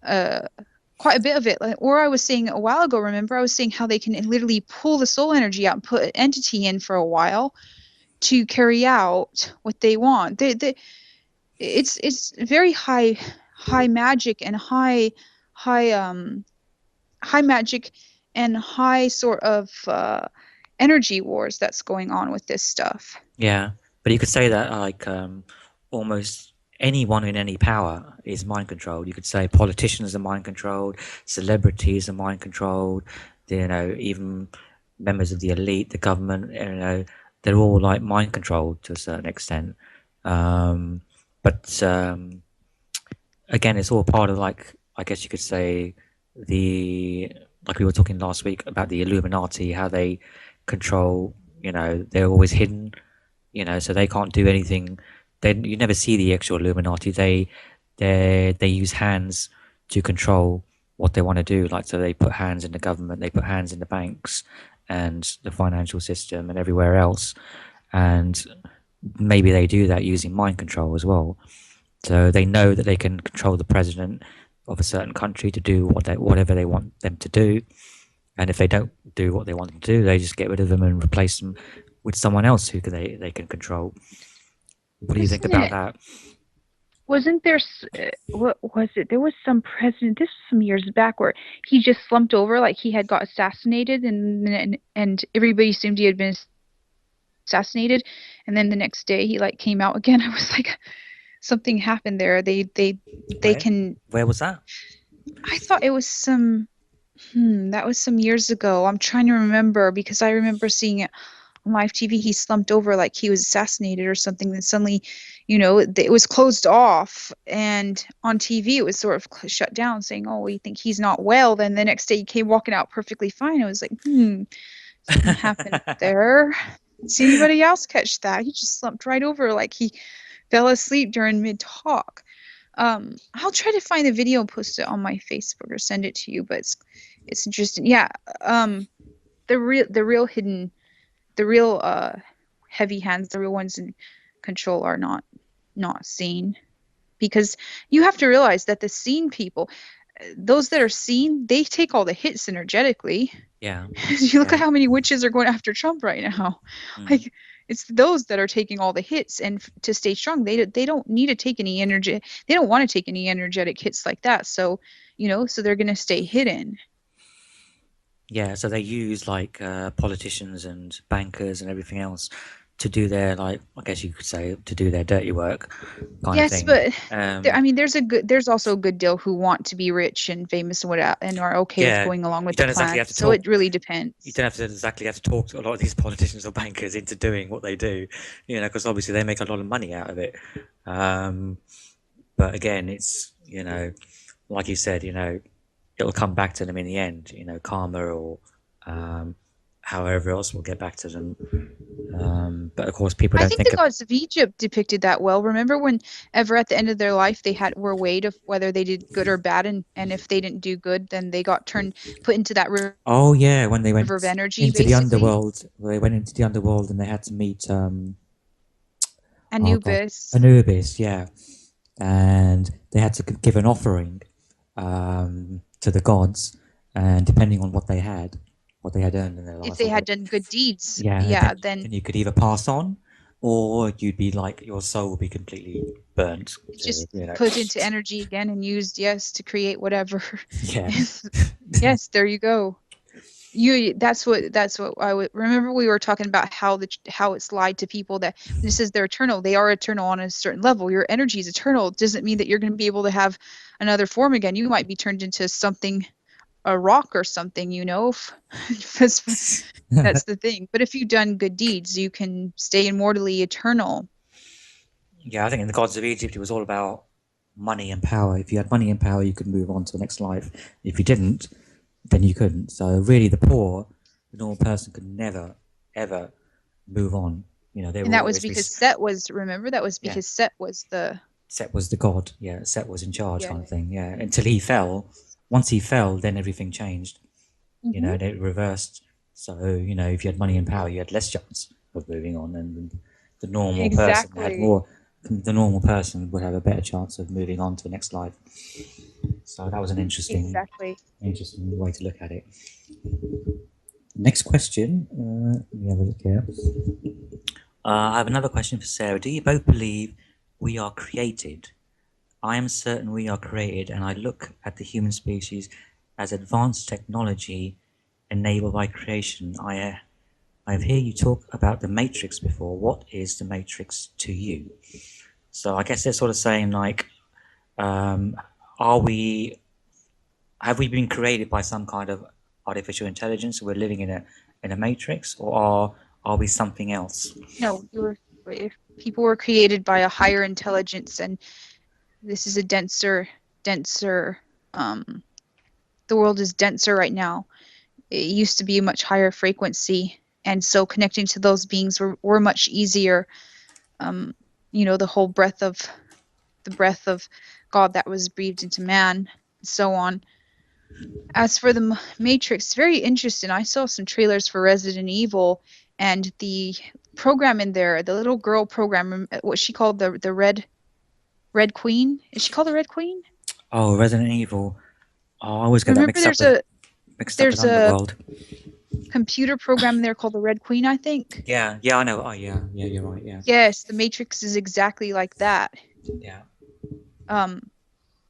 quite a bit of it. Or I was saying a while ago, remember I was saying how they can literally pull the soul energy out and put an entity in for a while to carry out what they want. It's very high magic and high magic and high sort of energy wars that's going on with this stuff. Yeah, but you could say that like almost anyone in any power is mind controlled. You could say politicians are mind controlled, celebrities are mind controlled, even members of the elite, the government, they're all like mind controlled to a certain extent. But again, it's all part of, like, I guess you could say, like we were talking last week about the Illuminati, how they control, they're always hidden, so they can't do anything. You never see the actual Illuminati. They use hands to control what they want to do. Like, so they put hands in the government, they put hands in the banks and the financial system and everywhere else. And maybe they do that using mind control as well. So they know that they can control the president of a certain country to do whatever they want them to do. And if they don't do what they want them to do, they just get rid of them and replace them with someone else who they can control. What do you think about that? Wasn't there, what was it? There was some president, this was some years back, where he just slumped over like he had got assassinated, and everybody assumed he had been assassinated. And then the next day he like came out again. I was like, something happened there. They can. Where was that? I thought it was that was some years ago. I'm trying to remember, because I remember seeing it on live TV. He slumped over like he was assassinated or something. Then suddenly, it was closed off, and on TV it was sort of shut down, saying, "Oh, we think he's not well." Then the next day he came walking out perfectly fine. I was like, something happened there. See anybody else catch that? He just slumped right over like he fell asleep during mid-talk. I'll try to find the video and post it on my Facebook or send it to you, but it's interesting. Yeah. The real hidden, the real heavy hands, the real ones in control are not seen, because you have to realize that the seen people, those that are seen, they take all the hits energetically. Yeah. You look at how many witches are going after Trump right now. Like, it's those that are taking all the hits, and to stay strong, they don't need to take any energy. They don't want to take any energetic hits like that. So, so they're going to stay hidden. Yeah, so they use like politicians and bankers and everything else to do their, like, I guess you could say, to do their dirty work kind of thing. Yes, but there's also a good deal who want to be rich and famous and are okay with going along with the plan. So it really depends. You don't exactly have to talk to a lot of these politicians or bankers into doing what they do, because obviously they make a lot of money out of it. But again, it's, like you said, it'll come back to them in the end, karma or however else will get back to them. But of course, people don't think. I think the gods of Egypt depicted that well. Remember whenever at the end of their life they were weighed of whether they did good or bad, and if they didn't do good, then they got put into that river. Oh yeah, when they went of energy, into basically. the underworld, they went into the underworld and they had to meet Anubis. Anubis, yeah, and they had to give an offering to the gods, and depending on what they had earned in their life. If they had done good deeds, then you could either pass on, or you'd be like, your soul would be completely burnt. Just put into energy again and used, to create whatever. Yeah. Yes, there you go. That's what I would remember. We were talking about how it's lied to people that this is they're eternal. They are eternal on a certain level. Your energy is eternal. It doesn't mean that you're going to be able to have another form again. You might be turned into something, a rock or something, that's the thing. But if you've done good deeds, you can stay immortally eternal. Yeah, I think in the gods of Egypt, it was all about money and power. If you had money and power, you could move on to the next life. If you didn't, then you couldn't. So really, the normal person could never, ever move on. And that was because Set was, remember, that was because Set was the god. Yeah, Set was in charge, kind of thing. Yeah, until he fell. Once he fell, then everything changed. Mm-hmm. And it reversed. So, if you had money and power, you had less chance of moving on, and the normal person had more. The normal person would have a better chance of moving on to the next life. So that was an interesting way to look at it. Next question. Let me have a look here. I have another question for Sarah. Do you both believe we are created? I am certain we are created, and I look at the human species as advanced technology enabled by creation. I have heard you talk about the Matrix before. What is the Matrix to you? So I guess they're sort of saying like, um, have we been created by some kind of artificial intelligence? We're living in a matrix, or are we something else? No, if people were created by a higher intelligence, and this is a denser. The world is denser right now. It used to be a much higher frequency, and so connecting to those beings were much easier. The breath of God that was breathed into man, and so on. As for the Matrix, very interesting. I saw some trailers for Resident Evil, and the program in there, the little girl program, what she called the Red Queen. Is she called the Red Queen? Oh, Resident Evil. Oh, I always get that Remember, mixed up with there's a Underworld. computer program in there called the Red Queen, I think. Yeah, I know. Oh, yeah, you're right. Yeah, Yes, the Matrix is exactly like that. yeah,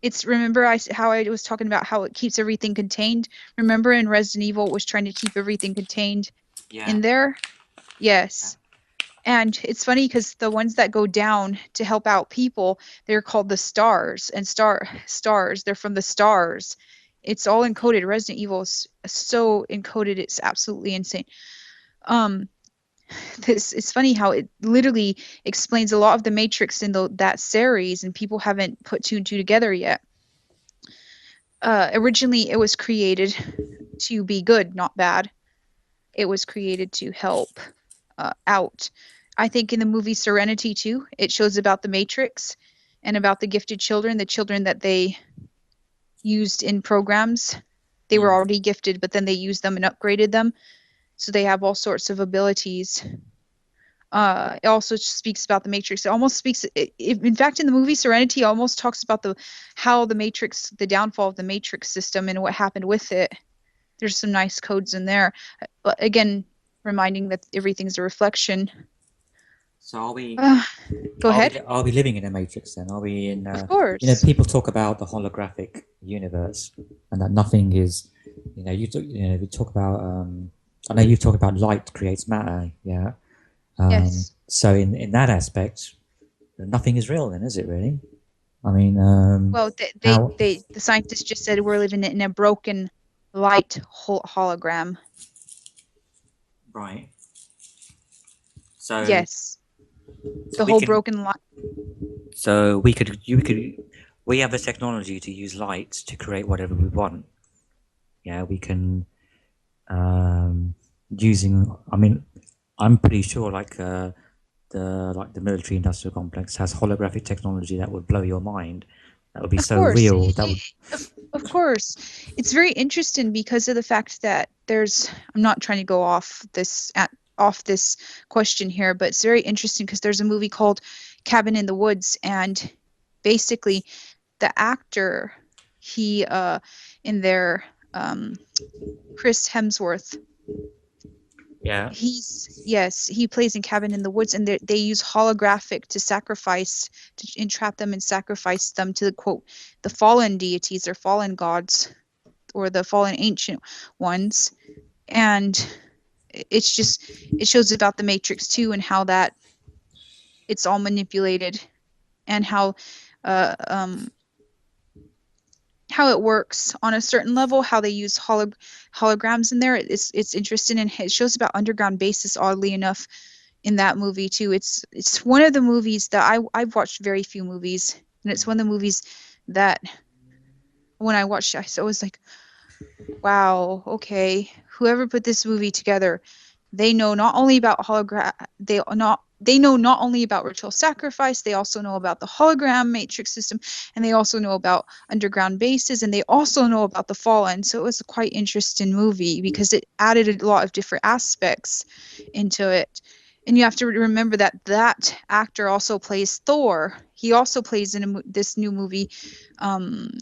It's remember how I was talking about how it keeps everything contained. Remember in Resident Evil, it was trying to keep everything contained yeah. in there. Yes. And it's funny because the ones that go down to help out people, they're called the stars, and stars. They're from the stars. It's all encoded. Resident Evil is so encoded. It's absolutely insane. Um, it's funny how it literally explains a lot of the Matrix in that series, and people haven't put two and two together yet. Originally, it was created to be good, not bad. It was created to help out. I think in the movie Serenity too, it shows about the Matrix and about the gifted children, the children that they used in programs. They were already gifted, but then they used them and upgraded them, so they have all sorts of abilities. It also speaks about the Matrix. It almost speaks. In fact, in the movie Serenity, it almost talks about how the Matrix, the downfall of the Matrix system, and what happened with it. There's some nice codes in there, but again, reminding that everything's a reflection. So are we? Go ahead. Are we living in a matrix then? Are we in? Of course. You know, people talk about the holographic universe and that nothing is. You know, you talk about. I know you talk about light creates matter. Yeah. Yes. So in that aspect, nothing is real then, is it really? I mean, Well, the scientists just said we're living in a broken light hologram. Right. So yes, so the whole broken light. So we have the technology to use light to create whatever we want. Yeah, we can using. I mean, I'm pretty sure like the military industrial complex has holographic technology that would blow your mind. That would be so real. That would. Of course, it's very interesting because of the fact that I'm not trying to go off this question here, but it's very interesting because there's a movie called Cabin in the Woods, and basically the actor in there, Chris Hemsworth. Yeah. He plays in Cabin in the Woods, and they use holographic to sacrifice, to entrap them and sacrifice them to the fallen deities or fallen gods or the fallen ancient ones. And it shows about the Matrix too, and how that it's all manipulated, and how it works on a certain level, how they use holograms in there. It's interesting, and it shows about underground bases, oddly enough, in that movie too. It's one of the movies that I've watched very few movies, and it's one of the movies that when I watched it, I was like, wow, okay, whoever put this movie together, they know not only about they know not only about ritual sacrifice, they also know about the hologram matrix system, and they also know about underground bases, and they also know about the fallen. So it was a quite interesting movie because it added a lot of different aspects into it. And you have to remember that actor also plays Thor. He also plays in this new movie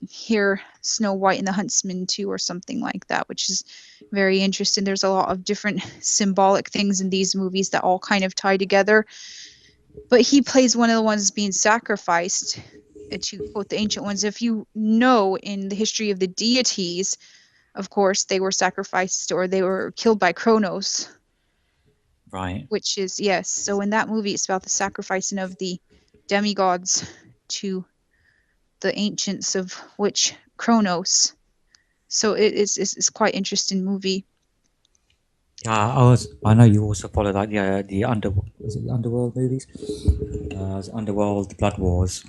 here, Snow White and the Huntsman 2 or something like that, which is very interesting. There's a lot of different symbolic things in these movies that all kind of tie together. But he plays one of the ones being sacrificed, to quote the ancient ones. If you know, in the history of the deities, of course, they were sacrificed or they were killed by Kronos. Right. Which is, yes. So in that movie, it's about the sacrificing of the demigods to the ancients, of which Kronos. So it's quite interesting movie. Yeah, I know you also follow like the underworld movies? Underworld, Blood Wars.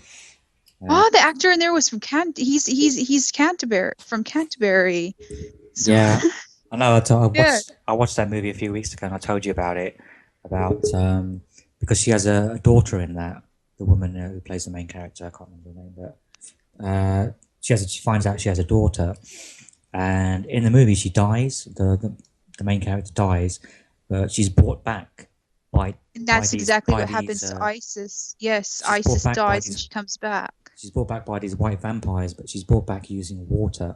Oh, the actor in there was from he's Canterbury, from Canterbury. So, Yeah, I know. yeah. I watched that movie a few weeks ago, and I told you about it. About because she has a daughter in that. The woman who plays the main character, I can't remember her name, but she finds out she has a daughter, and in the movie she dies. The main character dies, but she's brought back by And that's exactly by what these. happens to Isis. Yes, She's brought Isis back by dies and these. she comes back. She's brought back by these white vampires, but she's brought back using water,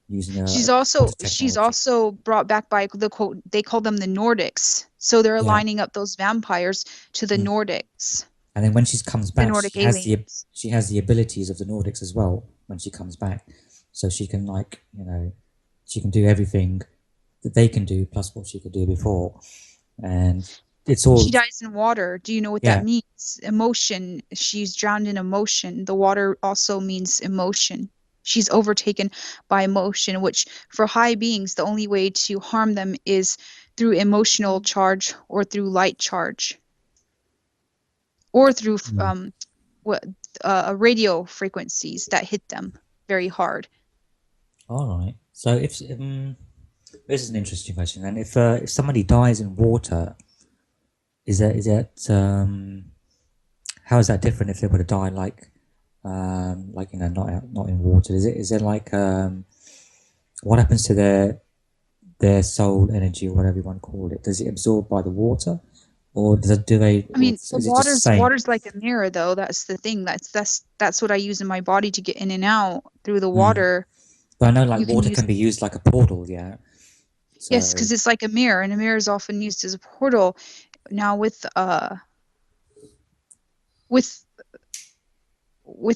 using She's a also water technology. brought back by the quote, they call them the Nordics. So they're Yeah. lining up those vampires to the Mm. Nordics, And then when she comes the back, Nordic aliens. she has the abilities of the Nordics as well when she comes back. So she can she can do everything that they can do plus what she could do before. And it's all She dies in water. Do you know what Yeah. that means? Emotion. She's drowned in emotion. The water also means emotion. She's overtaken by emotion, which for high beings, the only way to harm them is through emotional charge or through light charge or through what radio frequencies that hit them very hard. all right. So if this is an interesting question, then if somebody dies in water, is that how is that different if they were to die not in water? Is there like what happens to their soul energy or whatever you want to call it? Does it absorb by the water, or do they? I mean, Is it just the same? water's like a mirror, though. That's the thing. That's what I use in my body to get in and out through the water. But I know like You can water use can be used like a portal, yeah. So, Yes, because it's like a mirror, and a mirror is often used as a portal. Now with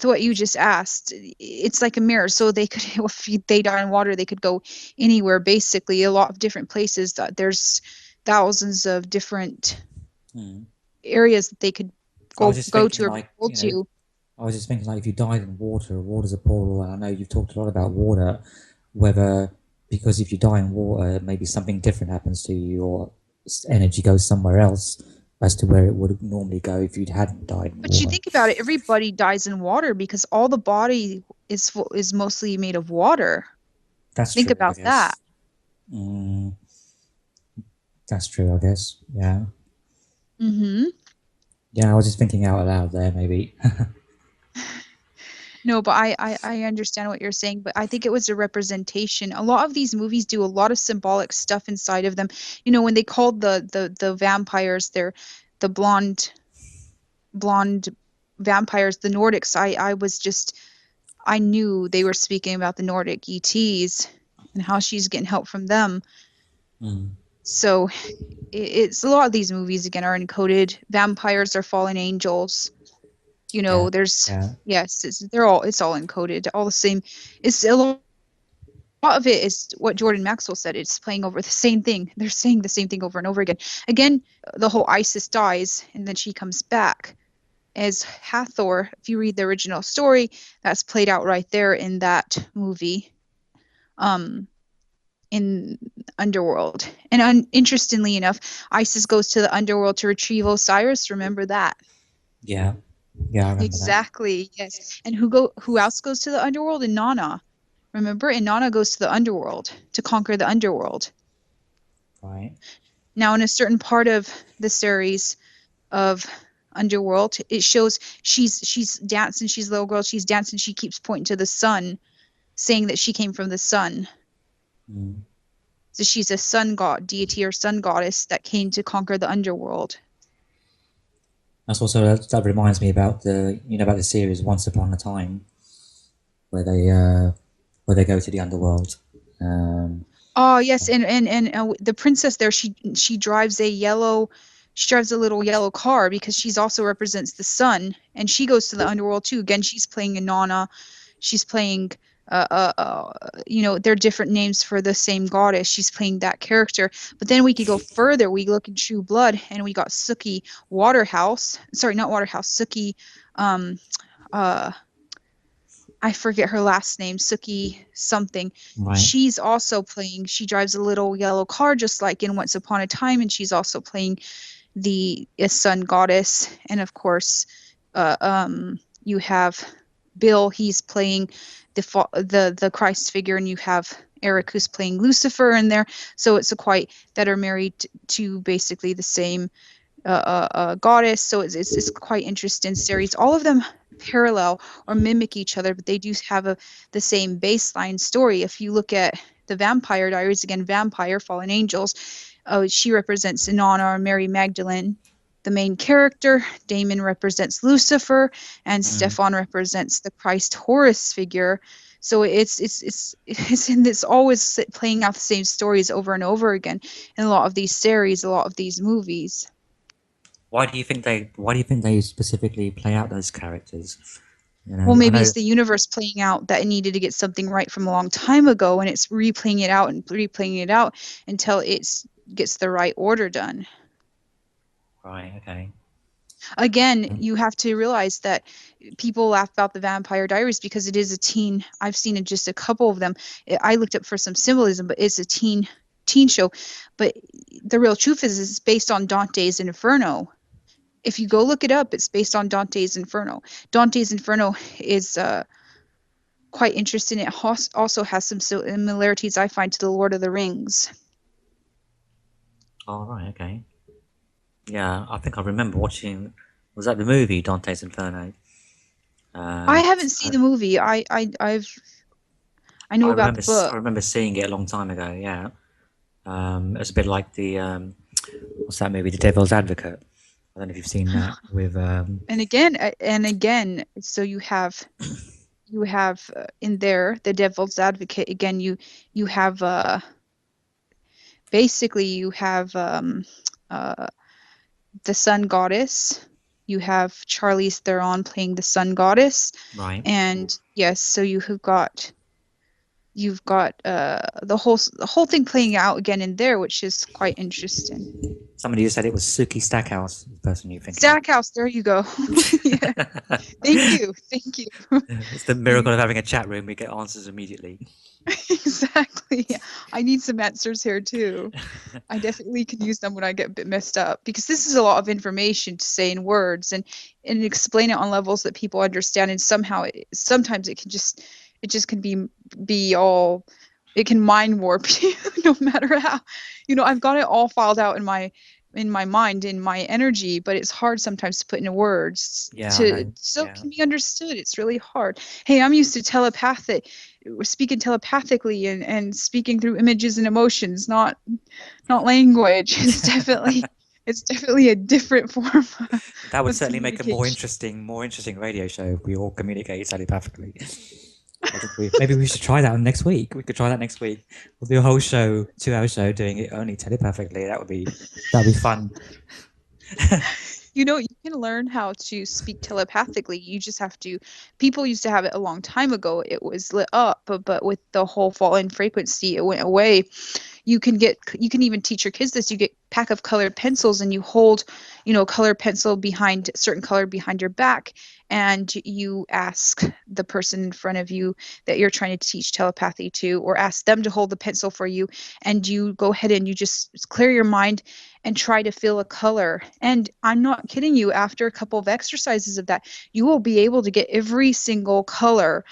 what you just asked, it's like a mirror. So they could, if they die in water, they could go anywhere. Basically, a lot of different places. That there's thousands of different areas that they could I was just go thinking to or like go to. I was just thinking like if you died in water, water's a portal, and I know you've talked a lot about water, whether because if you die in water, maybe something different happens to you, or energy goes somewhere else as to where it would normally go if you hadn't died in But you water. think about it, everybody dies in water because all the body is mostly made of water. That's Think true, about I that. guess. That's true, I guess. Yeah. Mm-hmm. Yeah, I was just thinking out loud there, maybe. No, but I understand what you're saying, but I think it was a representation. A lot of these movies do a lot of symbolic stuff inside of them. You know, when they called the vampires, they're the blonde vampires, the Nordics, I knew they were speaking about the Nordic ETs and how she's getting help from them. So it's a lot of these movies again are encoded. Vampires are fallen angels. You know, Yeah, there's yeah. yes, it's all encoded, all the same. It's a lot of it is what Jordan Maxwell said. It's playing over the same thing. They're saying the same thing over and over again. Again, the whole Isis dies and then she comes back as Hathor. If you read the original story, that's played out right there in that movie. In Underworld. And interestingly enough, Isis goes to the Underworld to retrieve Osiris. Remember that? Yeah. Yeah, I remember Exactly. Yes. And who else goes to the Underworld? And Nana. Remember? And Nana goes to the Underworld to conquer the Underworld. that. Right. Now, in a certain part of the series of Underworld, it shows she's dancing, she's a little girl, she's dancing, she keeps pointing to the sun, saying that she came from the sun. So she's a sun god, deity or sun goddess that came to conquer the underworld. That's also that reminds me about about the series Once Upon a Time, where they go to the underworld. Oh yes, and the princess there, she drives a little yellow car because she's also represents the sun, and she goes to the underworld too. Again, she's playing Inanna, she's playing they're different names for the same goddess. She's playing that character. But then we could go further. We look in True Blood, and we got Suki Waterhouse. Sorry, not Waterhouse. Suki. Uh, I forget her last name. Suki something. Right. She's also playing. She drives a little yellow car, just like in Once Upon a Time, and she's also playing the sun goddess. And of course, you have Bill. He's playing the Christ figure, and you have Eric, who's playing Lucifer in there. So it's a quite that are married to basically the same goddess. So it's quite interesting series. All of them parallel or mimic each other, but they do have the same baseline story. If you look at the Vampire Diaries, again, Vampire, Fallen Angels, she represents Inanna or Mary Magdalene, the main character. Damon represents Lucifer, and Stefan represents the Christ Horus figure. So it's always playing out the same stories over and over again in a lot of these series, a lot of these movies. Why do you think they specifically play out those characters? Well, maybe it's the universe playing out that it needed to get something right from a long time ago, and it's replaying it out and replaying it out until it gets the right order done. Right, okay. Again, you have to realize that people laugh about the Vampire Diaries because it is a teen. I've seen just a couple of them. I looked up for some symbolism, but it's a teen show. But the real truth is it's based on Dante's Inferno. If you go look it up, it's based on Dante's Inferno. Dante's Inferno is quite interesting. It also has some similarities, I find, to the Lord of the Rings. Oh, right, okay. Yeah, I think I remember watching. Was that the movie Dante's Inferno? I haven't seen the movie. I know about the book. I remember seeing it a long time ago. Yeah, it's a bit like the what's that movie, The Devil's Advocate. I don't know if you've seen that with. And again, so you have in there the Devil's Advocate. Again, you have basically you have the sun goddess. You have Charlize Theron playing the sun goddess. Right. And yes, so you've got the whole thing playing out again in there, which is quite interesting. Somebody just said it was Suki Stackhouse, the person you think. Stackhouse, there you go. Yeah. Thank you. It's the miracle of having a chat room. We get answers immediately. Exactly. I need some answers here too. I definitely can use them when I get a bit messed up, because this is a lot of information to say in words and explain it on levels that people understand. And sometimes it just can be all, it can mind warp you no matter how, I've got it all filed out in my mind, in my energy, but it's hard sometimes to put into words can be understood. It's really hard. Hey, I'm used to speaking telepathically and speaking through images and emotions, not language. It's definitely a different form. That would certainly make a more interesting radio show if we all communicate telepathically. Maybe we should try that next week. We could try that next week. We'll do a whole show, 2-hour show, doing it only telepathically. That'd be fun. You can learn how to speak telepathically. You just have to. People used to have it a long time ago. It was lit up, but with the whole fall in frequency, it went away. You can even teach your kids this. You get a pack of colored pencils and you hold, colored pencil certain color behind your back, and you ask the person in front of you that you're trying to teach telepathy to, or ask them to hold the pencil for you, and you go ahead and you just clear your mind and try to feel a color. And I'm not kidding you, after a couple of exercises of that, you will be able to get every single color